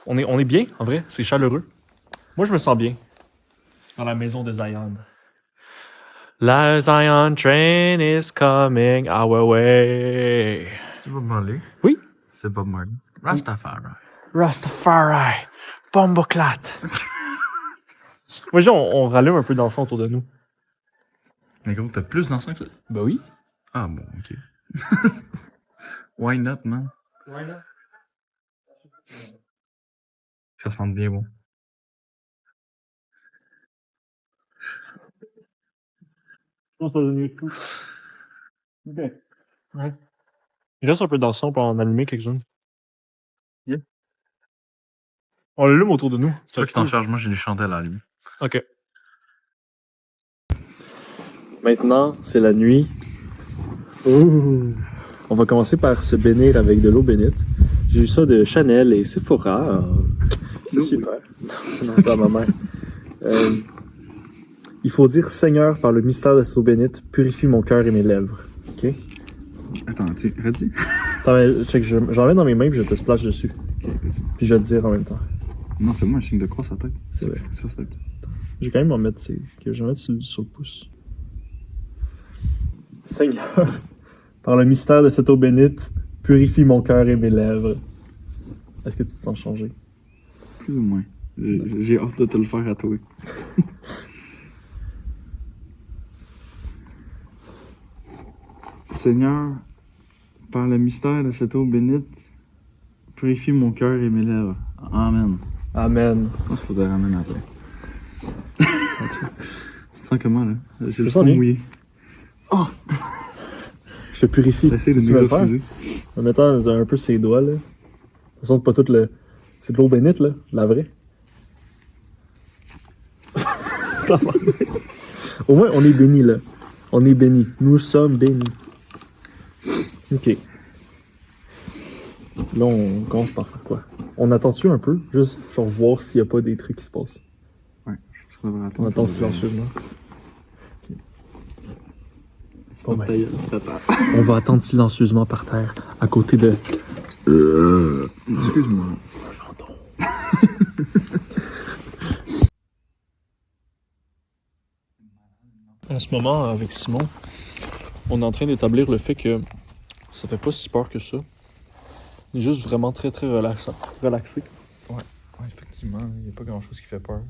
Speaker 1: On est bien, en vrai. C'est chaleureux. Moi, je me sens bien. Dans la maison de Zion. La Zion train is coming our way.
Speaker 2: C'est Bob Marley?
Speaker 1: Oui.
Speaker 2: C'est Bob Marley. Rastafari.
Speaker 1: Rastafari. Bomboclat. Moi, je dis, on rallume un peu d'encens autour de nous.
Speaker 2: Mais gros, t'as plus d'encens que ça?
Speaker 1: Ben oui.
Speaker 2: Ah bon, ok. Why not, man? Ça sent bien bon.
Speaker 1: Je pense que ça va donner tout. Ok. Ouais. Il reste un peu d'encens pour en allumer quelques-unes.
Speaker 2: Yeah.
Speaker 1: On l'allume autour de nous.
Speaker 2: C'est toi qui t'en charges, moi j'ai des chandelles à lui.
Speaker 1: Ok. Maintenant, c'est la nuit. Ouh. On va commencer par se bénir avec de l'eau bénite. J'ai eu ça de Chanel et Sephora. C'est super. Non, c'est à ma mère. Il faut dire Seigneur, par le mystère de cette eau bénite, purifie mon cœur et mes lèvres. Ok?
Speaker 2: Attends, tu redis?
Speaker 1: Attends, mais check, j'en mets dans mes mains puis je te splash dessus.
Speaker 2: Ok, vas-y.
Speaker 1: Puis je vais te dire en même temps.
Speaker 2: Non, fais-moi un signe de croix sur la tête.
Speaker 1: C'est vrai.
Speaker 2: Faut que tu fasses tête.
Speaker 1: Je vais quand même en mettre, je vais en mettre sur le pouce. Seigneur, par le mystère de cette eau bénite, purifie mon cœur et mes lèvres. Est-ce que tu te sens changé?
Speaker 2: Plus ou moins. J'ai hâte de te le faire à toi. Seigneur, par le mystère de cette eau bénite, purifie mon cœur et mes lèvres. Amen.
Speaker 1: Amen.
Speaker 2: Je pense qu'il faut dire amen après. Tu te sens comment, là? J'ai le
Speaker 1: sens
Speaker 2: front
Speaker 1: bien.
Speaker 2: mouillé.
Speaker 1: Je te purifie.
Speaker 2: Essaye de
Speaker 1: Tu vas le faire?
Speaker 2: m'exorciser.
Speaker 1: En mettant un peu ses doigts, là. De toute façon, pas tout le... C'est de l'eau bénite, là. La vraie. Au moins, on est bénis, là. On est bénis. Nous sommes bénis. Ok. Là, on commence par faire quoi? On attend-tu un peu? Juste, genre, voir s'il n'y a pas des trucs qui se passent.
Speaker 2: Ouais, je pense qu'on devrait
Speaker 1: On
Speaker 2: attendre.
Speaker 1: attend silencieusement.
Speaker 2: C'est pas ta gueule, t'attends.
Speaker 1: On va attendre silencieusement par terre, à côté de...
Speaker 2: Excuse-moi.
Speaker 1: En ce moment, avec Simon, on est en train d'établir le fait que ça fait pas si peur que ça. On est juste vraiment très très relaxé.
Speaker 2: Ouais, effectivement, il n'y a pas grand-chose qui fait peur.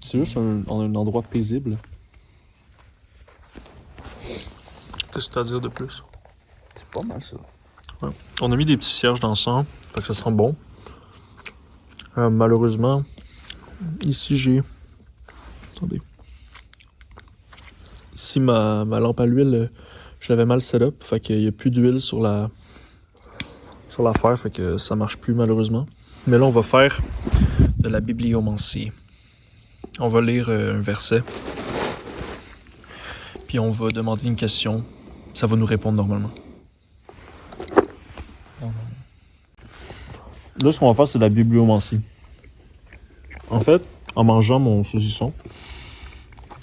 Speaker 1: C'est juste un endroit paisible. Qu'est-ce que tu as à dire de plus?
Speaker 2: C'est pas mal, ça.
Speaker 1: Ouais. On a mis des petits cierges d'encens, fait que ça sent bon. Malheureusement, ici j'ai... Attendez. Ici, ma lampe à l'huile, je l'avais mal set-up, fait qu'il n'y a plus d'huile sur l'affaire, fait que ça marche plus malheureusement. Mais là, on va faire de la bibliomancie. On va lire un verset, puis on va demander une question. Ça va nous répondre normalement. Là, ce qu'on va faire, c'est de la bibliomancie. En fait, en mangeant mon saucisson,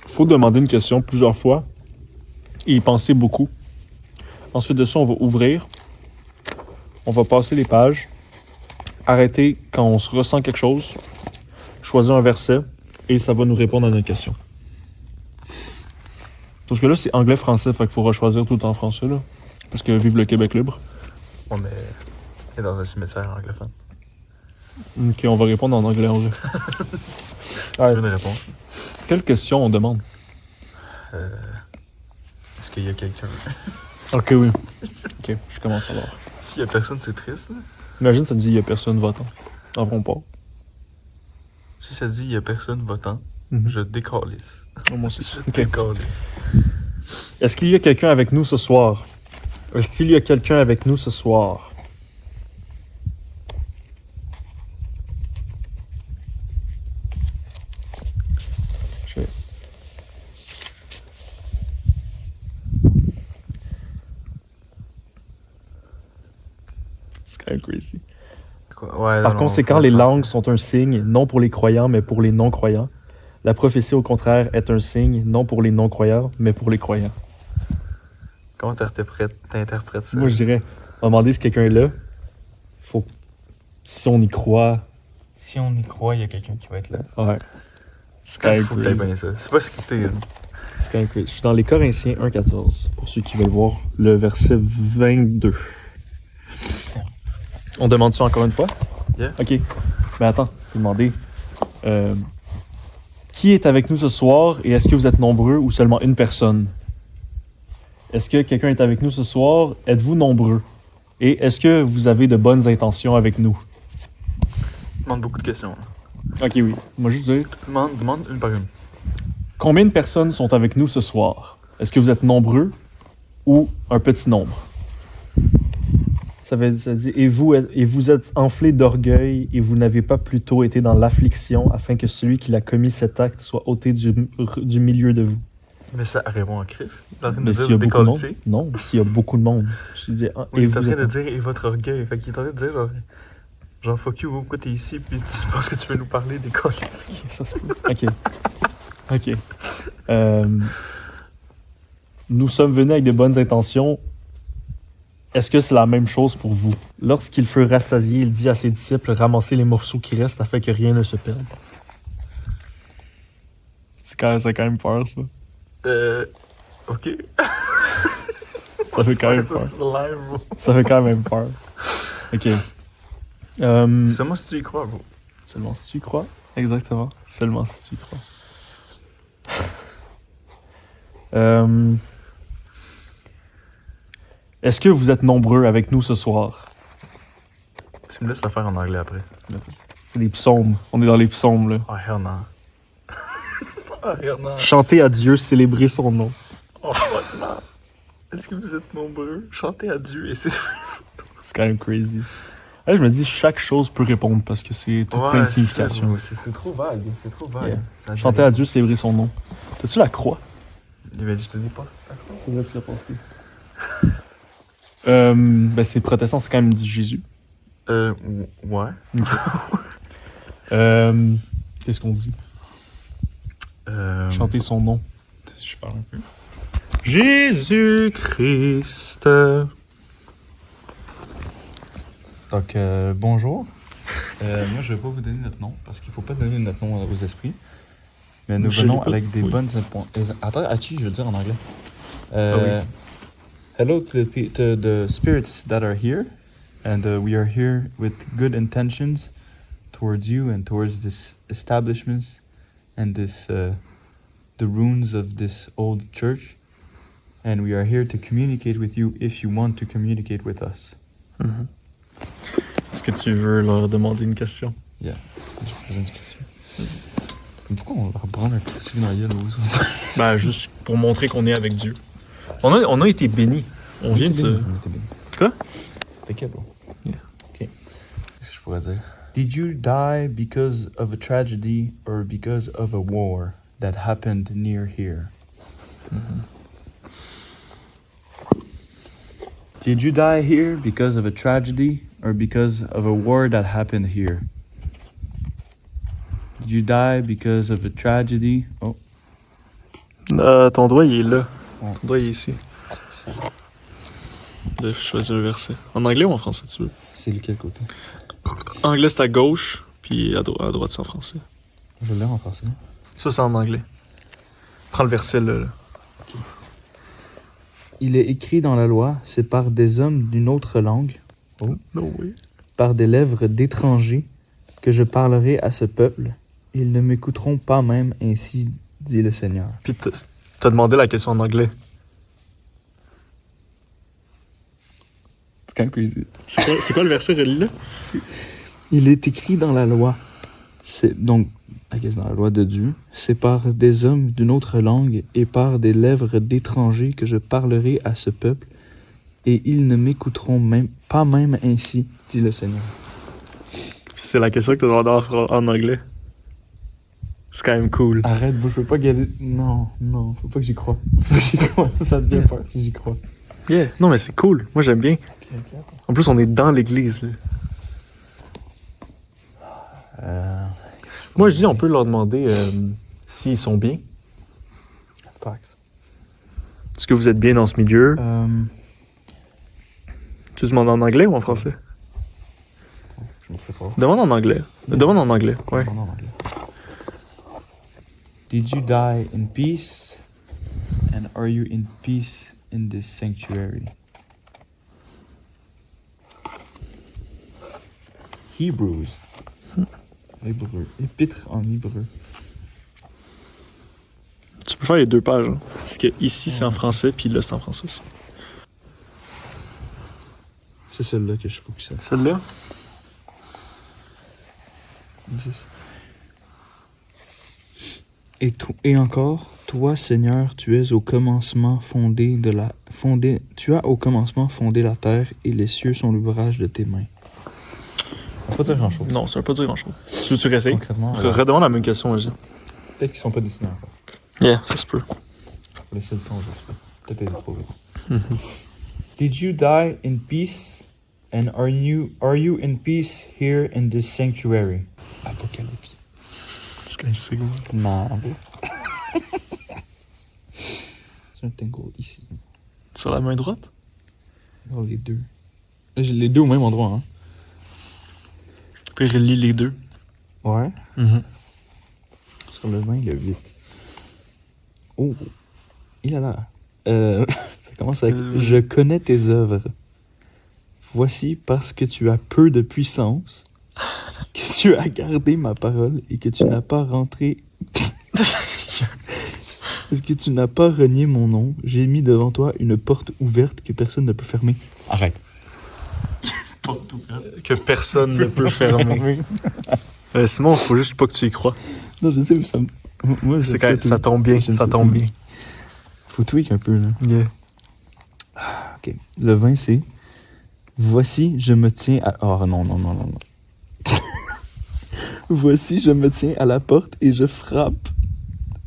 Speaker 1: faut demander une question plusieurs fois et y penser beaucoup. Ensuite de ça, on va ouvrir
Speaker 2: On va passer les pages, arrêter quand on se ressent quelque chose, choisir un verset et ça va nous répondre à notre question. Parce que là, c'est anglais-français, fait qu'il faudra choisir tout en français, là. Parce que vive le Québec libre.
Speaker 1: On est dans un cimetière anglophone.
Speaker 2: Ok, on va répondre en anglais, en vrai.
Speaker 1: C'est une réponse.
Speaker 2: Quelle question on demande?
Speaker 1: Est-ce qu'il y a quelqu'un?
Speaker 2: Ok, oui. Ok, je commence alors.
Speaker 1: S'il y a personne, c'est triste. Là.
Speaker 2: Imagine, ça te dit il y a personne votant. En vrai, on part.
Speaker 1: Si ça dit il y a personne votant,
Speaker 2: Mhm.
Speaker 1: je décalisse.
Speaker 2: Moi aussi.
Speaker 1: Je
Speaker 2: Ok.
Speaker 1: décalisse.
Speaker 2: Est-ce qu'il y a quelqu'un avec nous ce soir? Est-ce qu'il y a quelqu'un avec nous ce soir? Je vais- C'est quand même crazy.
Speaker 1: Quoi? Ouais,
Speaker 2: Par
Speaker 1: non,
Speaker 2: conséquent,
Speaker 1: non,
Speaker 2: les
Speaker 1: je pense-
Speaker 2: langues sont un signe, non pour les croyants, mais pour les non-croyants. La prophétie, au contraire, est un signe, non pour les non-croyants, mais pour les croyants.
Speaker 1: Comment t'interprètes ça?
Speaker 2: Moi, je dirais, on va demander si quelqu'un est là. Faut... Si on y croit,
Speaker 1: Si on y croit, il y a quelqu'un qui va être là.
Speaker 2: ouais. C'est quand même
Speaker 1: Faut que t'ailles
Speaker 2: crazy.
Speaker 1: bien ça. C'est pas scripté. Là.
Speaker 2: C'est quand même crazy. Je suis dans les Corinthiens 1,14, pour ceux qui veulent voir le verset 22. On demande ça encore une fois?
Speaker 1: Yeah.
Speaker 2: Ok. Mais attends, je vais demander. Qui est avec nous ce soir et est-ce que vous êtes nombreux ou seulement une personne? Est-ce que quelqu'un est avec nous ce soir? Êtes-vous nombreux? Et est-ce que vous avez de bonnes intentions avec nous?
Speaker 1: Demande beaucoup de questions. Là.
Speaker 2: Ok, oui. Moi, juste dire.
Speaker 1: Demande une par une.
Speaker 2: Combien de personnes sont avec nous ce soir? Est-ce que vous êtes nombreux ou un petit nombre? Ça dit, et vous êtes enflés d'orgueil et vous n'avez pas plutôt été dans l'affliction afin que celui qui a commis cet acte soit ôté du milieu de vous.
Speaker 1: Mais ça répond à Chris. T'es en train de
Speaker 2: Mais
Speaker 1: dire
Speaker 2: s'il y a beaucoup de monde,
Speaker 1: décalisser.
Speaker 2: non, s'il y a beaucoup de monde. Je dis,
Speaker 1: Oui,
Speaker 2: et
Speaker 1: t'es en
Speaker 2: vous
Speaker 1: train de
Speaker 2: êtes...
Speaker 1: dire et votre orgueil. Fait qu'il est en train de dire genre fuck you, pourquoi t'es ici puis tu penses que tu veux nous parler des colis.
Speaker 2: Ça se peut. Ok. Nous sommes venus avec de bonnes intentions. Est-ce que c'est la même chose pour vous? Lorsqu'il fut rassasié, il dit à ses disciples, ramassez les morceaux qui restent afin que rien ne se perde. C'est quand même peur, ça.
Speaker 1: Ok.
Speaker 2: Ça fait quand même
Speaker 1: Ça,
Speaker 2: peur.
Speaker 1: c'est live, bro.
Speaker 2: Ça fait quand même peur. Ok.
Speaker 1: Seulement si tu y crois, bro.
Speaker 2: Seulement si tu y crois. Exactement. Seulement si tu y crois. Est-ce que vous êtes nombreux avec nous ce soir?
Speaker 1: Tu me laisses le faire en anglais après.
Speaker 2: C'est des psaumes. On est dans les psaumes, là.
Speaker 1: Oh, hell no. Oh, hell no.
Speaker 2: Chantez à Dieu, célébrez son nom.
Speaker 1: Oh, fuck no. Est-ce que vous êtes nombreux? Chantez à Dieu et c'est...
Speaker 2: C'est quand même crazy. Là, je me dis, chaque chose peut répondre parce que c'est tout plein de significations.
Speaker 1: C'est trop vague. C'est trop vague.
Speaker 2: Yeah.
Speaker 1: Ça
Speaker 2: Chantez à Dieu, célébrer son nom. T'as-tu la croix?
Speaker 1: Il m'a dit, je te dépasse.
Speaker 2: C'est vrai, tu l'as pensé. Ben, c'est protestant, c'est quand même dit Jésus.
Speaker 1: Ouais.
Speaker 2: Qu'est-ce qu'on dit?
Speaker 1: Chanter.
Speaker 2: Chanter son nom.
Speaker 1: Je parle un peu. Jésus-Christ. Donc, bonjour. Moi, je vais pas vous donner notre nom parce qu'il faut pas donner notre nom aux esprits. Mais nous
Speaker 2: Je
Speaker 1: venons
Speaker 2: l'ai pas.
Speaker 1: avec des
Speaker 2: Oui.
Speaker 1: bonnes... Attends, Hachi, je vais le dire en anglais.
Speaker 2: oui.
Speaker 1: Hello to the spirits that are here. And we are here with good intentions towards you and towards this establishment and this the ruins of this old church. And we are here to communicate with you if you want to communicate with us.
Speaker 2: Est-ce que tu veux leur demander une question?
Speaker 1: Yeah. Je vais poser une question. Pourquoi on va prendre un crucifix dans la gueule aux autres?
Speaker 2: Ben, juste pour montrer qu'on est avec Dieu. On a été bénis. On vient de se...
Speaker 1: On était bien.
Speaker 2: Quoi?
Speaker 1: T'inquiète, bro.
Speaker 2: Yeah.
Speaker 1: Ok. Qu'est-ce que je pourrais dire? Did you die because of a tragedy or because of a war that happened near here? Did you die here because of a tragedy or because of a war that happened here? Did you die because of a tragedy? Oh,
Speaker 2: Ton doigt, il est là.
Speaker 1: Ouais.
Speaker 2: Ton doigt, il est ici.
Speaker 1: Là, je choisis un verset. En anglais ou en français, tu veux?
Speaker 2: C'est lequel côté?
Speaker 1: Anglais, c'est à gauche, puis à droite, c'est en français.
Speaker 2: Je l'ai en français.
Speaker 1: Ça, c'est en anglais. Prends le verset là.
Speaker 2: Il est écrit dans la loi, c'est par des hommes d'une autre langue,
Speaker 1: No way.
Speaker 2: par des lèvres d'étrangers, que je parlerai à ce peuple. Ils ne m'écouteront pas même, ainsi dit le Seigneur.
Speaker 1: Puis t'as demandé la question en anglais.
Speaker 2: C'est quand même crazy.
Speaker 1: C'est quoi le verset, relis-le?
Speaker 2: Il est écrit dans la loi, c'est donc, dans la loi de Dieu, c'est par des hommes d'une autre langue et par des lèvres d'étrangers que je parlerai à ce peuple, et ils ne m'écouteront même pas même ainsi, dit le Seigneur.
Speaker 1: C'est la question que t'as demandé en anglais. C'est quand même cool.
Speaker 2: Arrête, je peux pas galer. Non, faut pas que j'y croie. Faut pas que j'y croie, ça devient peur si j'y crois.
Speaker 1: Yeah. Non, mais c'est cool. Moi, j'aime bien.
Speaker 2: Ok, attends.
Speaker 1: En plus, on est dans l'église, là. Moi, je dis, on peut leur demander s'ils sont bien.
Speaker 2: Fax.
Speaker 1: Est-ce que vous êtes bien dans ce milieu? Tu demandes en anglais ou en français?
Speaker 2: Je me prépare.
Speaker 1: Demande en anglais. Demande en anglais, ouais.
Speaker 2: Non, en anglais. Did you die in peace? And are you in peace in this sanctuary? Hebrews. Hébreu. Épître en hébreu.
Speaker 1: Tu peux faire les deux pages, hein. Parce que ici, c'est en français, puis là, c'est en français aussi.
Speaker 2: C'est celle-là que je focus.
Speaker 1: Celle-là?
Speaker 2: 10. Et encore, toi, Seigneur, tu as au commencement fondé la terre et les cieux sont l'ouvrage de tes mains. Ça veut pas dire grand-chose.
Speaker 1: Non, ça veut pas dire grand-chose. Tu veux-tu réessayer?
Speaker 2: Concrètement,
Speaker 1: Redemande la même question, vas-y.
Speaker 2: peut-être qu'ils sont pas dessinés encore.
Speaker 1: Yeah, ça se peut.
Speaker 2: Faut laisser le temps, j'espère. Peut-être elle est trop vite. Did you die in peace? And are you in peace here in this sanctuary? Apocalypse.
Speaker 1: C'est quand même sick, moi.
Speaker 2: Non. C'est un tango ici.
Speaker 1: Sur la main droite?
Speaker 2: Non, les deux. J'ai les deux au même endroit, hein.
Speaker 1: Puis relis les deux.
Speaker 2: Ouais.
Speaker 1: Mm-hmm.
Speaker 2: Sur le 20, le 8. Oh. Il a là. Ça commence avec Je connais tes œuvres. Voici parce que tu as peu de puissance, que tu as gardé ma parole et que tu n'as pas rentré. Parce que tu n'as pas renié mon nom, j'ai mis devant toi une porte ouverte que personne ne peut fermer. Arrête.
Speaker 1: Porte ouverte. Que personne ne peut fermer. Simon, faut juste pas que tu y crois.
Speaker 2: Non, je sais, mais ça. Moi,
Speaker 1: C'est quand même, ça tombe bien, ça tombe bien.
Speaker 2: Faut tweak un peu, là.
Speaker 1: Yeah.
Speaker 2: Ok. Le 20, c'est. Voici, je me tiens à. Oh non. Voici, je me tiens à la porte et je frappe.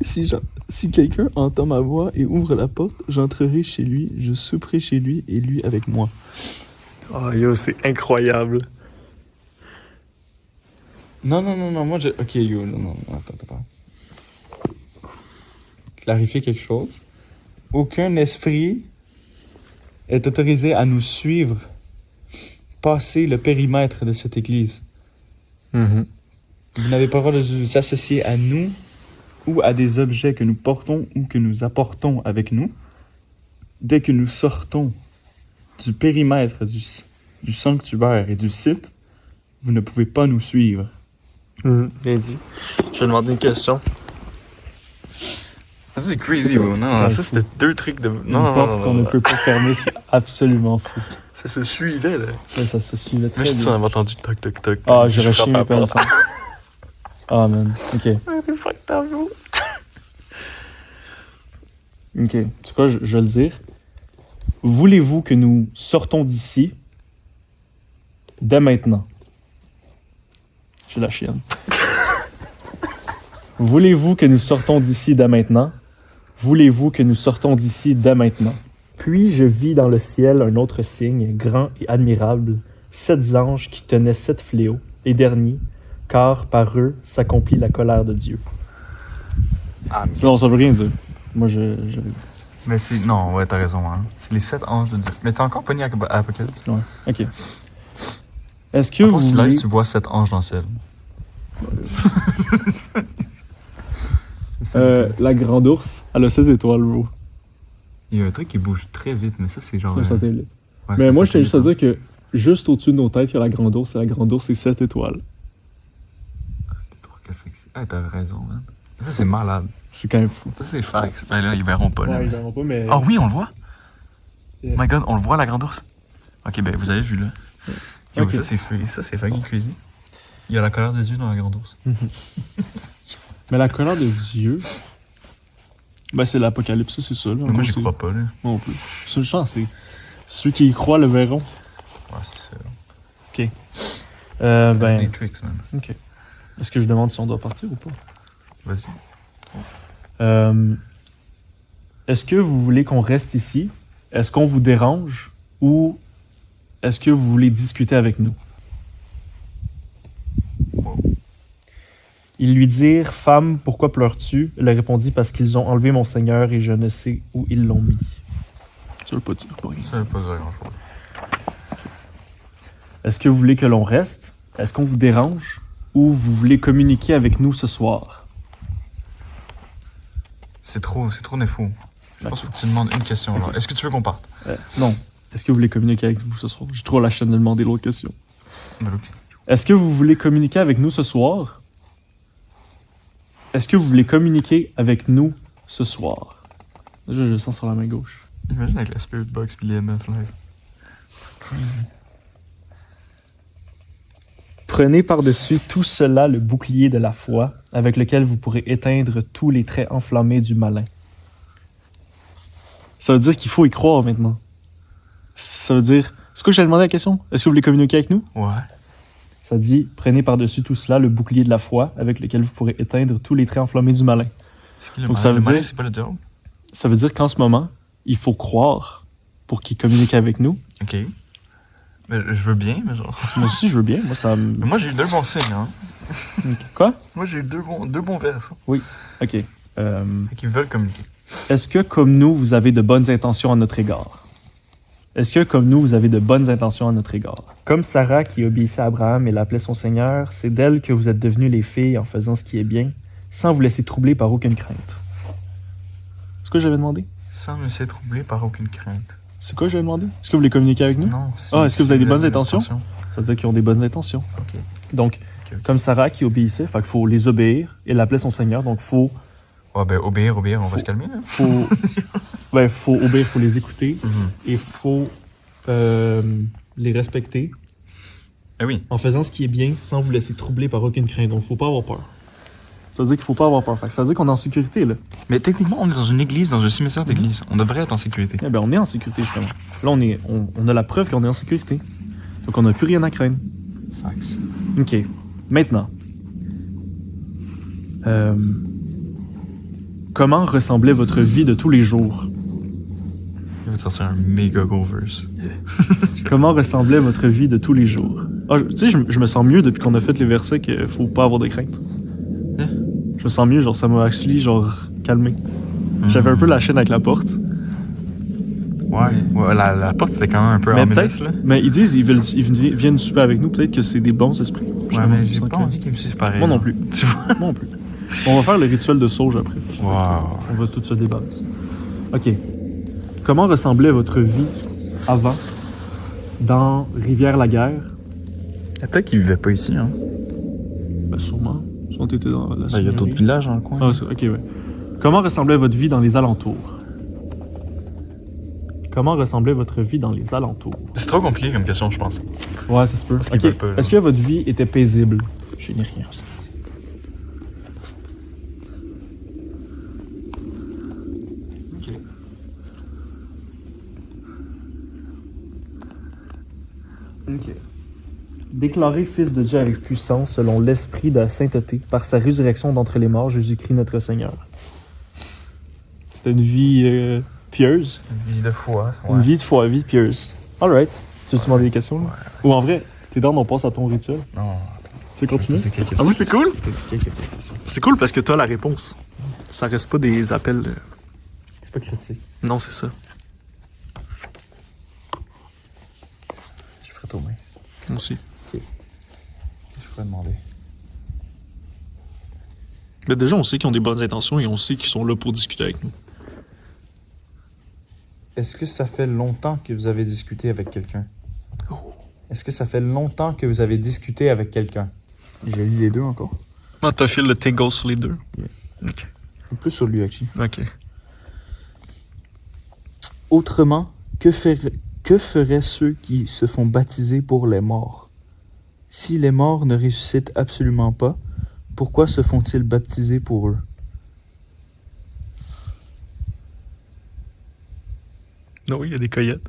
Speaker 2: Si quelqu'un entend ma voix et ouvre la porte, j'entrerai chez lui, je souperai chez lui et lui avec moi.
Speaker 1: Oh yo, c'est incroyable.
Speaker 2: Non, moi je. Ok, yo, non, attends. Clarifier quelque chose. Aucun esprit est autorisé à nous suivre passer le périmètre de cette église.
Speaker 1: Mm-hmm.
Speaker 2: Vous n'avez pas le droit de vous associer à nous ou à des objets que nous portons ou que nous apportons avec nous. Dès que nous sortons du périmètre du sanctuaire et du site, vous ne pouvez pas nous suivre.
Speaker 1: Bien dit. Je vais demander une question.
Speaker 2: Ça, c'est crazy, bro. Non,
Speaker 1: ça c'était deux trucs de...
Speaker 2: Une porte qu'on ne peut pas fermer, c'est absolument fou.
Speaker 1: Ça se suivait, là.
Speaker 2: Ouais, ça se suivait très
Speaker 1: Moi, je
Speaker 2: bien.
Speaker 1: dis, on avait entendu toc.
Speaker 2: Ah, j'aurais chié mes connaissances. Ah, man. Ok.
Speaker 1: C'est fucked up, bro.
Speaker 2: Ok. C'est quoi, je vais le dire. Voulez-vous que nous sortons d'ici dès maintenant? J'ai la chienne. Voulez-vous que nous sortons d'ici dès maintenant? Voulez-vous que nous sortons d'ici dès maintenant? Puis je vis dans le ciel un autre signe, grand et admirable, 7 anges qui tenaient 7 fléaux, les derniers, car par eux s'accomplit la colère de Dieu. Ah, mais... Non, ça veut rien dire. Moi, Mais c'est. Non, ouais, t'as raison, hein. C'est les 7 anges de Dieu. Mais t'es encore pogné à Apocalypse.
Speaker 6: Ouais. Ok. Est-ce que
Speaker 2: À
Speaker 6: vous
Speaker 2: part si
Speaker 6: voulez...
Speaker 2: live, tu vois 7 anges dans le ciel.
Speaker 6: la grande ours, elle a 7 étoiles, bro.
Speaker 2: Il y a un truc qui bouge très vite, mais ça, c'est genre.
Speaker 6: C'est un satellite.
Speaker 2: Ouais,
Speaker 6: Mais
Speaker 2: c'est
Speaker 6: moi,
Speaker 2: un
Speaker 6: je tiens juste à
Speaker 2: satellite,
Speaker 6: dire que juste au-dessus de nos têtes, il y a la grande ours, et la grande ours, c'est 7 étoiles.
Speaker 2: hein. 3, 4, 5, 6. Ah, t'as raison, man. Ça, c'est malade.
Speaker 6: C'est quand même fou.
Speaker 2: Ça, c'est fax. Ben là, ils verront pas, là.
Speaker 6: Ouais, ils verront pas, mais...
Speaker 2: Ah oui, on le voit.
Speaker 6: Yeah.
Speaker 2: Oh my god, on le voit, la grande ours. Ok, ben vous avez vu, là. Yo,
Speaker 6: Ok.
Speaker 2: ça, c'est fucking crazy. Il y a la colère de Dieu dans la grande ours.
Speaker 6: Mais la colère de Dieu... Ben, c'est l'Apocalypse, ça, c'est ça, là.
Speaker 2: Mais moi, j'y crois pas, là.
Speaker 6: Non plus. C'est une chance, c'est... Ceux qui y croient le verront.
Speaker 2: Ouais, c'est ça.
Speaker 6: Ok.
Speaker 2: C'est
Speaker 6: Ben...
Speaker 2: des tricks, man.
Speaker 6: Ok. Est-ce que je demande si on doit partir ou pas?
Speaker 2: Vas-y.
Speaker 6: Est-ce que vous voulez qu'on reste ici? Est-ce qu'on vous dérange? Ou est-ce que vous voulez discuter avec nous? Ils lui dirent, « Femme, pourquoi pleures-tu? » Elle répondit, « Parce qu'ils ont enlevé mon Seigneur et je ne sais où ils l'ont mis. » Ça veut pas dire pas rien.
Speaker 2: Ça veut pas dire grand-chose.
Speaker 6: Est-ce que vous voulez que l'on reste? Est-ce qu'on vous dérange? Ou vous voulez communiquer avec nous ce soir?
Speaker 2: C'est trop d'infos. Je pense qu'il faut que tu demandes une question, là. Est-ce que tu veux qu'on parte?
Speaker 6: Non. Est-ce que vous voulez communiquer avec nous ce soir? J'ai trop la chaîne de demander l'autre question.
Speaker 2: Ben, ok.
Speaker 6: Est-ce que vous voulez communiquer avec nous ce soir? Est-ce que vous voulez communiquer avec nous ce soir? Je le sens sur la main gauche.
Speaker 2: Imagine avec la Spirit Box puis les MS live. Crazy.
Speaker 6: Prenez par-dessus tout cela le bouclier de la foi, avec lequel vous pourrez éteindre tous les traits enflammés du malin. Ça veut dire qu'il faut y croire maintenant. Ça veut dire... C'est quoi que j'allais demander la question? Est-ce que vous voulez communiquer avec nous?
Speaker 2: Ouais.
Speaker 6: Ça dit, prenez par-dessus tout cela le bouclier de la foi, avec lequel vous pourrez éteindre tous les traits enflammés du malin.
Speaker 2: C'est qui le
Speaker 6: Donc,
Speaker 2: malin?
Speaker 6: ça veut
Speaker 2: Le malin,
Speaker 6: dire-
Speaker 2: c'est pas le diable?
Speaker 6: Ça veut dire qu'en ce moment, il faut croire pour qu'il communique avec nous.
Speaker 2: Ok. Mais je veux bien, mais genre.
Speaker 6: Moi aussi, je veux bien. Moi, ça me...
Speaker 2: Mais moi, j'ai eu 2 bons signes, hein.
Speaker 6: Quoi?
Speaker 2: Moi, j'ai eu deux bons vers.
Speaker 6: OK.
Speaker 2: Fait qu'ils veulent communiquer.
Speaker 6: Est-ce que, comme nous, vous avez de bonnes intentions à notre égard? Est-ce que, comme nous, vous avez de bonnes intentions à notre égard? Comme Sarah qui obéissait à Abraham et l'appelait son Seigneur, c'est d'elle que vous êtes devenues les filles en faisant ce qui est bien, sans vous laisser troubler par aucune crainte. C'est quoi que j'avais demandé?
Speaker 2: Sans me laisser troubler par aucune crainte.
Speaker 6: C'est quoi que j'avais demandé? Est-ce que vous voulez communiquer avec nous?
Speaker 2: Non.
Speaker 6: Est-ce que vous avez des bonnes intentions?
Speaker 2: intentions?
Speaker 6: Ça veut dire qu'ils ont des bonnes intentions.
Speaker 2: Ok.
Speaker 6: Donc,
Speaker 2: Ok.
Speaker 6: comme Sarah qui obéissait, fait qu'il faut les obéir, et l'appelait son Seigneur, donc faut
Speaker 2: Ouais, ben, obéir, on va se calmer, là.
Speaker 6: faut obéir, faut les écouter, et faut les respecter
Speaker 2: Ah oui.
Speaker 6: en faisant ce qui est bien sans vous laisser troubler par aucune crainte. Donc, faut pas avoir peur. Ça veut dire qu'il faut pas avoir peur. Fait que ça veut dire qu'on est en sécurité, là.
Speaker 2: Mais techniquement, on est dans une église, dans un cimetière d'église. On devrait être en sécurité.
Speaker 6: Eh ben, on est en sécurité, justement. Là, on a la preuve qu'on est en sécurité. Donc, on n'a plus rien à craindre.
Speaker 2: Fax.
Speaker 6: OK. Maintenant. Comment ressemblait votre vie de tous les jours?
Speaker 2: Il va te sortir un méga gros verse.
Speaker 6: Comment ressemblait votre vie de tous les jours? Ah, tu sais, je me sens mieux depuis qu'on a fait les versets qu'il faut pas avoir de crainte.
Speaker 2: Hein?
Speaker 6: Je me sens mieux, genre ça m'a actually genre calmé. J'avais un peu la chaîne avec la porte.
Speaker 2: Ouais, la porte c'était quand même un peu
Speaker 6: Mais
Speaker 2: ominous, là.
Speaker 6: mais ils disent ils viennent souper avec nous, peut-être que c'est des bons esprits.
Speaker 2: Ouais, mais j'ai pas envie qu'ils me suivent pareil.
Speaker 6: Moi non plus.
Speaker 2: Tu vois?
Speaker 6: Moi non plus. On va faire le rituel de sauge après.
Speaker 2: Wow.
Speaker 6: On va tout se débattre. OK. Comment ressemblait votre vie avant dans Rivière-la-Guerre?
Speaker 2: Peut-être qu'ils vivaient pas ici, hein.
Speaker 6: Ben sûrement. Sûrement t'étais dans la
Speaker 2: Il y a
Speaker 6: seigneurie.
Speaker 2: d'autres villages dans le coin.
Speaker 6: Ah, ok, ouais. Comment ressemblait votre vie dans les alentours? Comment ressemblait votre vie dans les alentours?
Speaker 2: C'est trop compliqué comme question, je pense.
Speaker 6: Ouais, ça se peut.
Speaker 2: Parce qu'ils
Speaker 6: Ok.
Speaker 2: veulent pas, là.
Speaker 6: Est-ce que votre vie était paisible? Je n'ai rien ressenti.
Speaker 2: Ok.
Speaker 6: Ok. Déclaré fils de Dieu avec puissance, selon l'esprit de la sainteté, par sa résurrection d'entre les morts, Jésus-Christ notre Seigneur. C'était une vie pieuse.
Speaker 2: Une vie de foi.
Speaker 6: Une vie de foi, une vie pieuse. Alright. Tu veux-tu demander des questions? Là? Ou en vrai, t'es dans, on passe à ton rituel.
Speaker 2: Non.
Speaker 6: Tu veux continuer?
Speaker 2: C'est quelques
Speaker 6: Ah oui, c'est cool?
Speaker 2: quelques petites questions.
Speaker 6: C'est cool parce que t'as la réponse. Ça reste pas des appels. C'est pas critique.
Speaker 1: Non, c'est ça.
Speaker 6: Je ferais aux mains.
Speaker 1: Moi aussi.
Speaker 6: Je pourrais demander.
Speaker 1: Mais déjà, on sait qu'ils ont des bonnes intentions et on sait qu'ils sont là pour discuter avec nous.
Speaker 6: Est-ce que ça fait longtemps que vous avez discuté avec quelqu'un? Est-ce que ça fait longtemps que vous avez discuté avec quelqu'un? J'ai lu les deux encore.
Speaker 1: Ah, t'as fait le tingle sur les deux?
Speaker 6: Yeah.
Speaker 1: Ok.
Speaker 6: Plus sur lui, actually.
Speaker 1: Ok.
Speaker 6: Autrement, que feraient ceux qui se font baptiser pour les morts? Si les morts ne ressuscitent absolument pas, pourquoi se font-ils baptiser pour eux?
Speaker 1: Non, il y a des coyotes.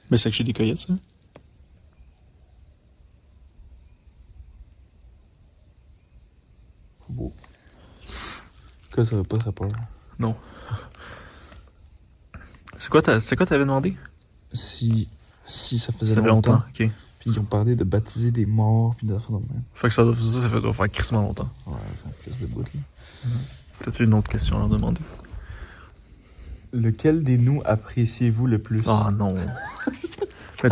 Speaker 1: Mais c'est que j'ai des coyotes, ça.
Speaker 6: Beau. Que ça va pas très peur.
Speaker 1: Non. C'est quoi t'avais demandé?
Speaker 6: Si ça faisait
Speaker 1: Ça fait
Speaker 6: longtemps.
Speaker 1: longtemps, ok.
Speaker 6: Puis ils ont parlé de baptiser des morts, puis d'affaires de même.
Speaker 1: Fait que ça doit faire crissement longtemps.
Speaker 6: Ouais, ça fait plus de bout, là.
Speaker 1: T'as-tu une autre question à leur demander?
Speaker 6: Lequel des nous appréciez-vous le plus?
Speaker 1: Ah non. Mais,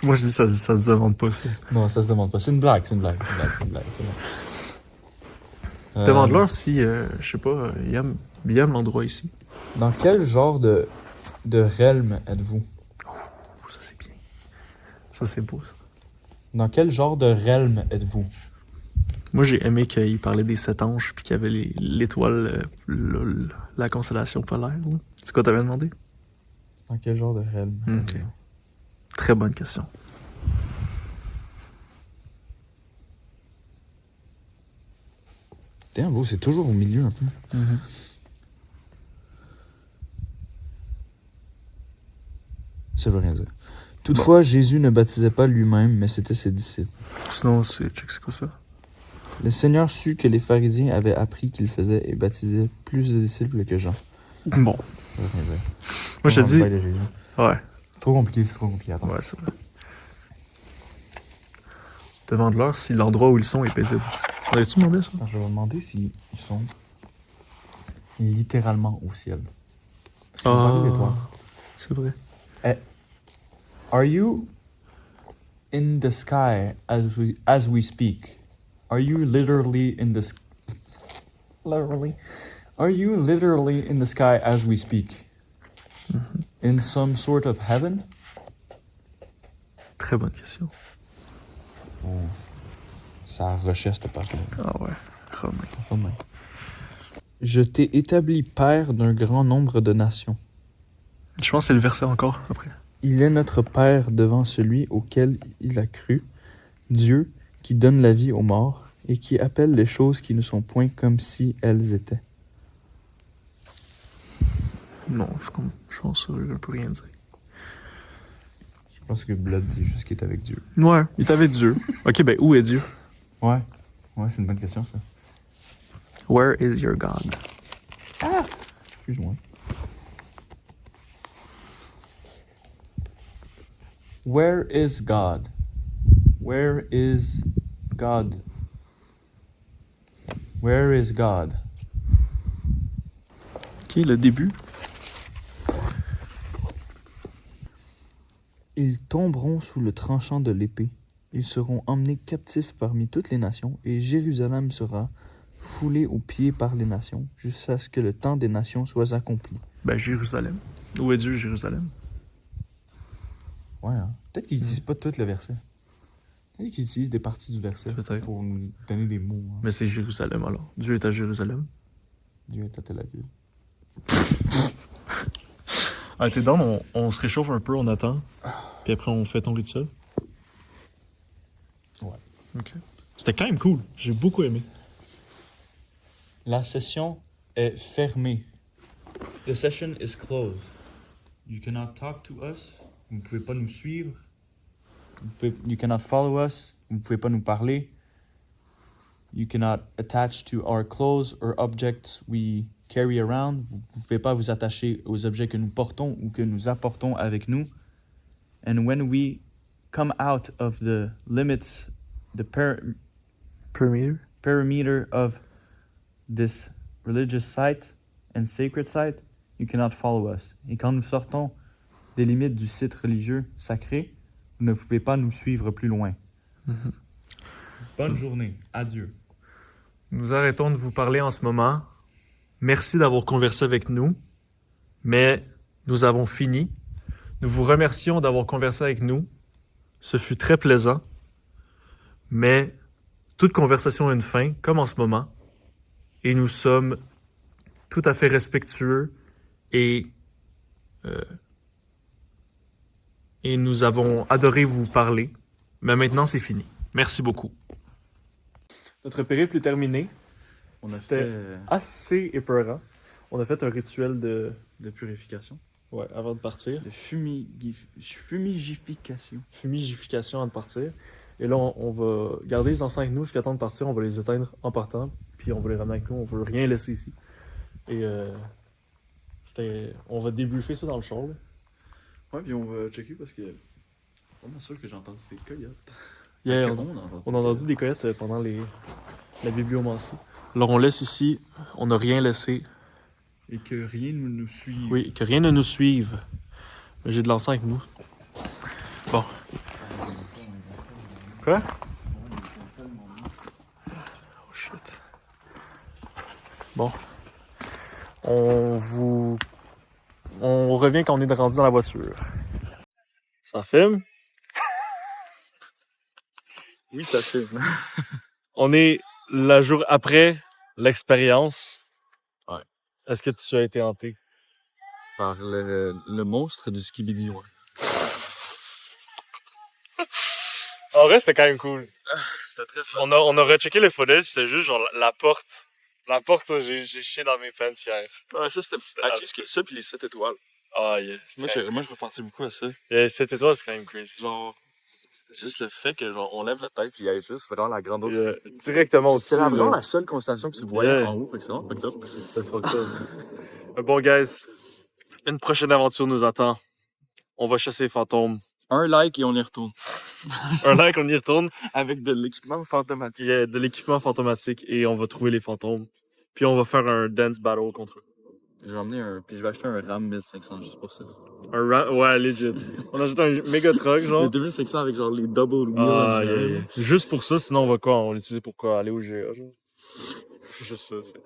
Speaker 1: moi je dis ça se demande pas ça.
Speaker 6: Non, ça se demande pas. C'est une blague, c'est une blague.
Speaker 1: Demande-leur si, je sais pas, il aime l'endroit ici.
Speaker 6: Dans quel genre de realm êtes-vous?
Speaker 1: Ça c'est bien. Ça c'est beau ça.
Speaker 6: Dans quel genre de realm êtes-vous?
Speaker 1: Moi j'ai aimé qu'il parlait des 7 anges puis qu'il y avait l'étoile, la constellation polaire. Là. C'est quoi t'avais demandé?
Speaker 6: Dans quel genre de realm?
Speaker 1: Ok. Très bonne question.
Speaker 6: Damn, bro, c'est toujours au milieu un peu. Ça veut rien dire. Toutefois, Jésus ne baptisait pas lui-même, mais c'était ses disciples.
Speaker 1: Sinon, c'est quoi ça?
Speaker 6: Le Seigneur sut que les pharisiens avaient appris qu'il faisait et baptisait plus de disciples que Jean.
Speaker 1: Bon.
Speaker 6: Ça veut rien dire.
Speaker 1: Moi je te dis.
Speaker 6: De Jésus.
Speaker 1: Ouais.
Speaker 6: Trop compliqué, c'est trop compliqué. Attends.
Speaker 1: Ouais, c'est vrai. Demande-leur si l'endroit où ils sont est paisible. Avais-tu demandé ça?
Speaker 6: Attends, je vais demander s'ils sont littéralement au ciel.
Speaker 1: C'est vrai.
Speaker 6: Are you in the sky as we speak? Are you literally in the literally? Are you literally in the sky as we speak? In some sort of heaven?
Speaker 1: Très bonne question.
Speaker 6: Ça recherche cette partie.
Speaker 1: Ah ouais. Romain.
Speaker 6: Je t'ai établi père d'un grand nombre de nations.
Speaker 1: Je pense que c'est le verset encore après.
Speaker 6: Il est notre Père devant celui auquel il a cru, Dieu qui donne la vie aux morts et qui appelle les choses qui ne sont point comme si elles étaient.
Speaker 1: Non, je pense que ça ne peut rien dire.
Speaker 6: Je pense que Blood dit juste qu'il est avec Dieu.
Speaker 1: Ouais, il est avec Dieu. Ok, ben où est Dieu?
Speaker 6: Ouais, c'est une bonne question ça.
Speaker 1: Where is your God?
Speaker 6: Excuse-moi. Where is God? Where is God? Where is God?
Speaker 1: Ok, le début.
Speaker 6: Ils tomberont sous le tranchant de l'épée. Ils seront emmenés captifs parmi toutes les nations, et Jérusalem sera foulée aux pieds par les nations, jusqu'à ce que le temps des nations soit accompli.
Speaker 1: Ben, Jérusalem. Où est Dieu, Jérusalem?
Speaker 6: Ouais, hein. Peut-être qu'ils n'utilisent pas tout le verset. Peut-être qu'ils utilisent des parties du verset
Speaker 1: Peut-être.
Speaker 6: pour nous donner des mots. Hein.
Speaker 1: Mais c'est Jérusalem alors. Dieu est à Jérusalem.
Speaker 6: Dieu est à Tel Aviv.
Speaker 1: Ah, t'es down, on se réchauffe un peu, on attend. Puis après, on fait ton rituel.
Speaker 6: Ouais.
Speaker 1: Ok. C'était quand même cool. J'ai beaucoup aimé.
Speaker 6: La session est fermée. The session is closed. You cannot talk to us. Vous ne pouvez pas nous suivre. You cannot follow us. Vous ne pouvez pas nous parler. You cannot attach to our clothes or objects we carry around. Vous ne pouvez pas vous attacher aux objets que nous portons ou que nous apportons avec nous. And when we come out of the limits, the perimeter of this religious site and sacred site, you cannot follow us. Et quand nous sortons des limites du site religieux sacré, vous ne pouvez pas nous suivre plus loin. Bonne journée. Adieu.
Speaker 1: Nous arrêtons de vous parler en ce moment. Merci d'avoir conversé avec nous, mais nous avons fini. Nous vous remercions d'avoir conversé avec nous. Ce fut très plaisant, mais toute conversation a une fin, comme en ce moment, et nous sommes tout à fait respectueux et nous avons adoré vous parler, mais maintenant c'est fini. Merci beaucoup. Notre périple est terminé. C'était assez épeurant. On a fait un rituel de
Speaker 2: purification.
Speaker 1: ouais, avant de partir.
Speaker 2: De fumigification.
Speaker 1: Fumigification avant de partir. Et là, on va garder les encens avec nous jusqu'à temps de partir. On va les éteindre en partant. Puis on va les ramener avec nous. On veut rien laisser ici. Et on va débuffer ça dans le char. Là.
Speaker 2: Ouais, puis on va checker parce que. On est sûr que j'ai entendu des coyotes.
Speaker 1: Yeah,
Speaker 2: On
Speaker 1: a entendu des coyotes pendant la bibliomancie. Alors on laisse ici. On n'a rien laissé.
Speaker 2: Et que rien ne nous suive.
Speaker 1: Oui, que rien ne nous suive. Mais j'ai de l'encens avec nous. Bon. Quoi? Oh shit. Bon. On revient quand on est rendu dans la voiture. Ça filme?
Speaker 2: Oui, ça filme.
Speaker 1: On est le jour après l'expérience.
Speaker 2: Ouais.
Speaker 1: Est-ce que tu as été hanté?
Speaker 2: Par le monstre du Skibidi, ouais.
Speaker 1: En vrai, c'était quand même cool.
Speaker 2: C'était très fun.
Speaker 1: On a rechecké le footage, c'était juste genre la porte. La porte, ça, j'ai chié dans mes fans hier.
Speaker 2: Ouais, ça, c'était ça, puis les 7 étoiles.
Speaker 1: Ah, yeah.
Speaker 2: Moi, je repensais beaucoup à ça.
Speaker 1: Yeah, 7 étoiles, c'est quand même crazy.
Speaker 2: Genre, juste le fait que, genre, on lève la tête, puis il y a juste vraiment la grande
Speaker 1: Yeah. Directement au-dessus.
Speaker 2: C'est vraiment
Speaker 1: là.
Speaker 2: la seule constellation que tu voyais
Speaker 1: Yeah.
Speaker 2: en haut, fait que c'est vraiment fucked up.
Speaker 1: C'était fucked up. Bon, guys, une prochaine aventure nous attend. On va chasser les fantômes.
Speaker 2: Un like et on y retourne.
Speaker 1: Un like, on y retourne.
Speaker 2: Avec de l'équipement fantomatique.
Speaker 1: Il y a de l'équipement fantomatique et on va trouver les fantômes. Puis on va faire un dance battle contre eux.
Speaker 2: Je vais emmener puis je vais acheter un RAM 1500 juste pour ça.
Speaker 1: Ouais, legit. On achète un méga truck, genre.
Speaker 2: Le 2500 avec genre les double wheels.
Speaker 1: Ah, yeah. Juste pour ça, sinon on va quoi? On l'utilise pour quoi? Aller au GA, genre? Juste ça, tu sais.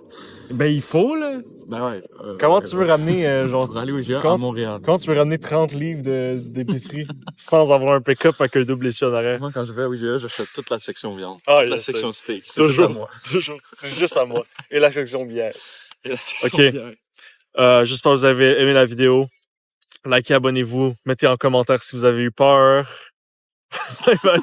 Speaker 1: Ben, il faut, là.
Speaker 2: Ben ouais.
Speaker 1: Comment tu veux ramener, genre...
Speaker 2: Pour aller au GA
Speaker 1: Quand-
Speaker 2: à Montréal.
Speaker 1: Comment tu veux ramener 30 livres d'épicerie sans avoir un pick-up avec un double essieu en arrière?
Speaker 2: Moi, quand je vais au IGA, j'achète toute la section viande.
Speaker 1: Ah,
Speaker 2: toute la
Speaker 1: yes,
Speaker 2: section steak. C'est
Speaker 1: Toujours.
Speaker 2: tout à moi.
Speaker 1: Toujours. C'est juste à moi. Et la section bière.
Speaker 2: Et la section
Speaker 1: Ok.
Speaker 2: bière.
Speaker 1: J'espère que vous avez aimé la vidéo. Likez, abonnez-vous. Mettez en commentaire si vous avez eu peur. Bye bye.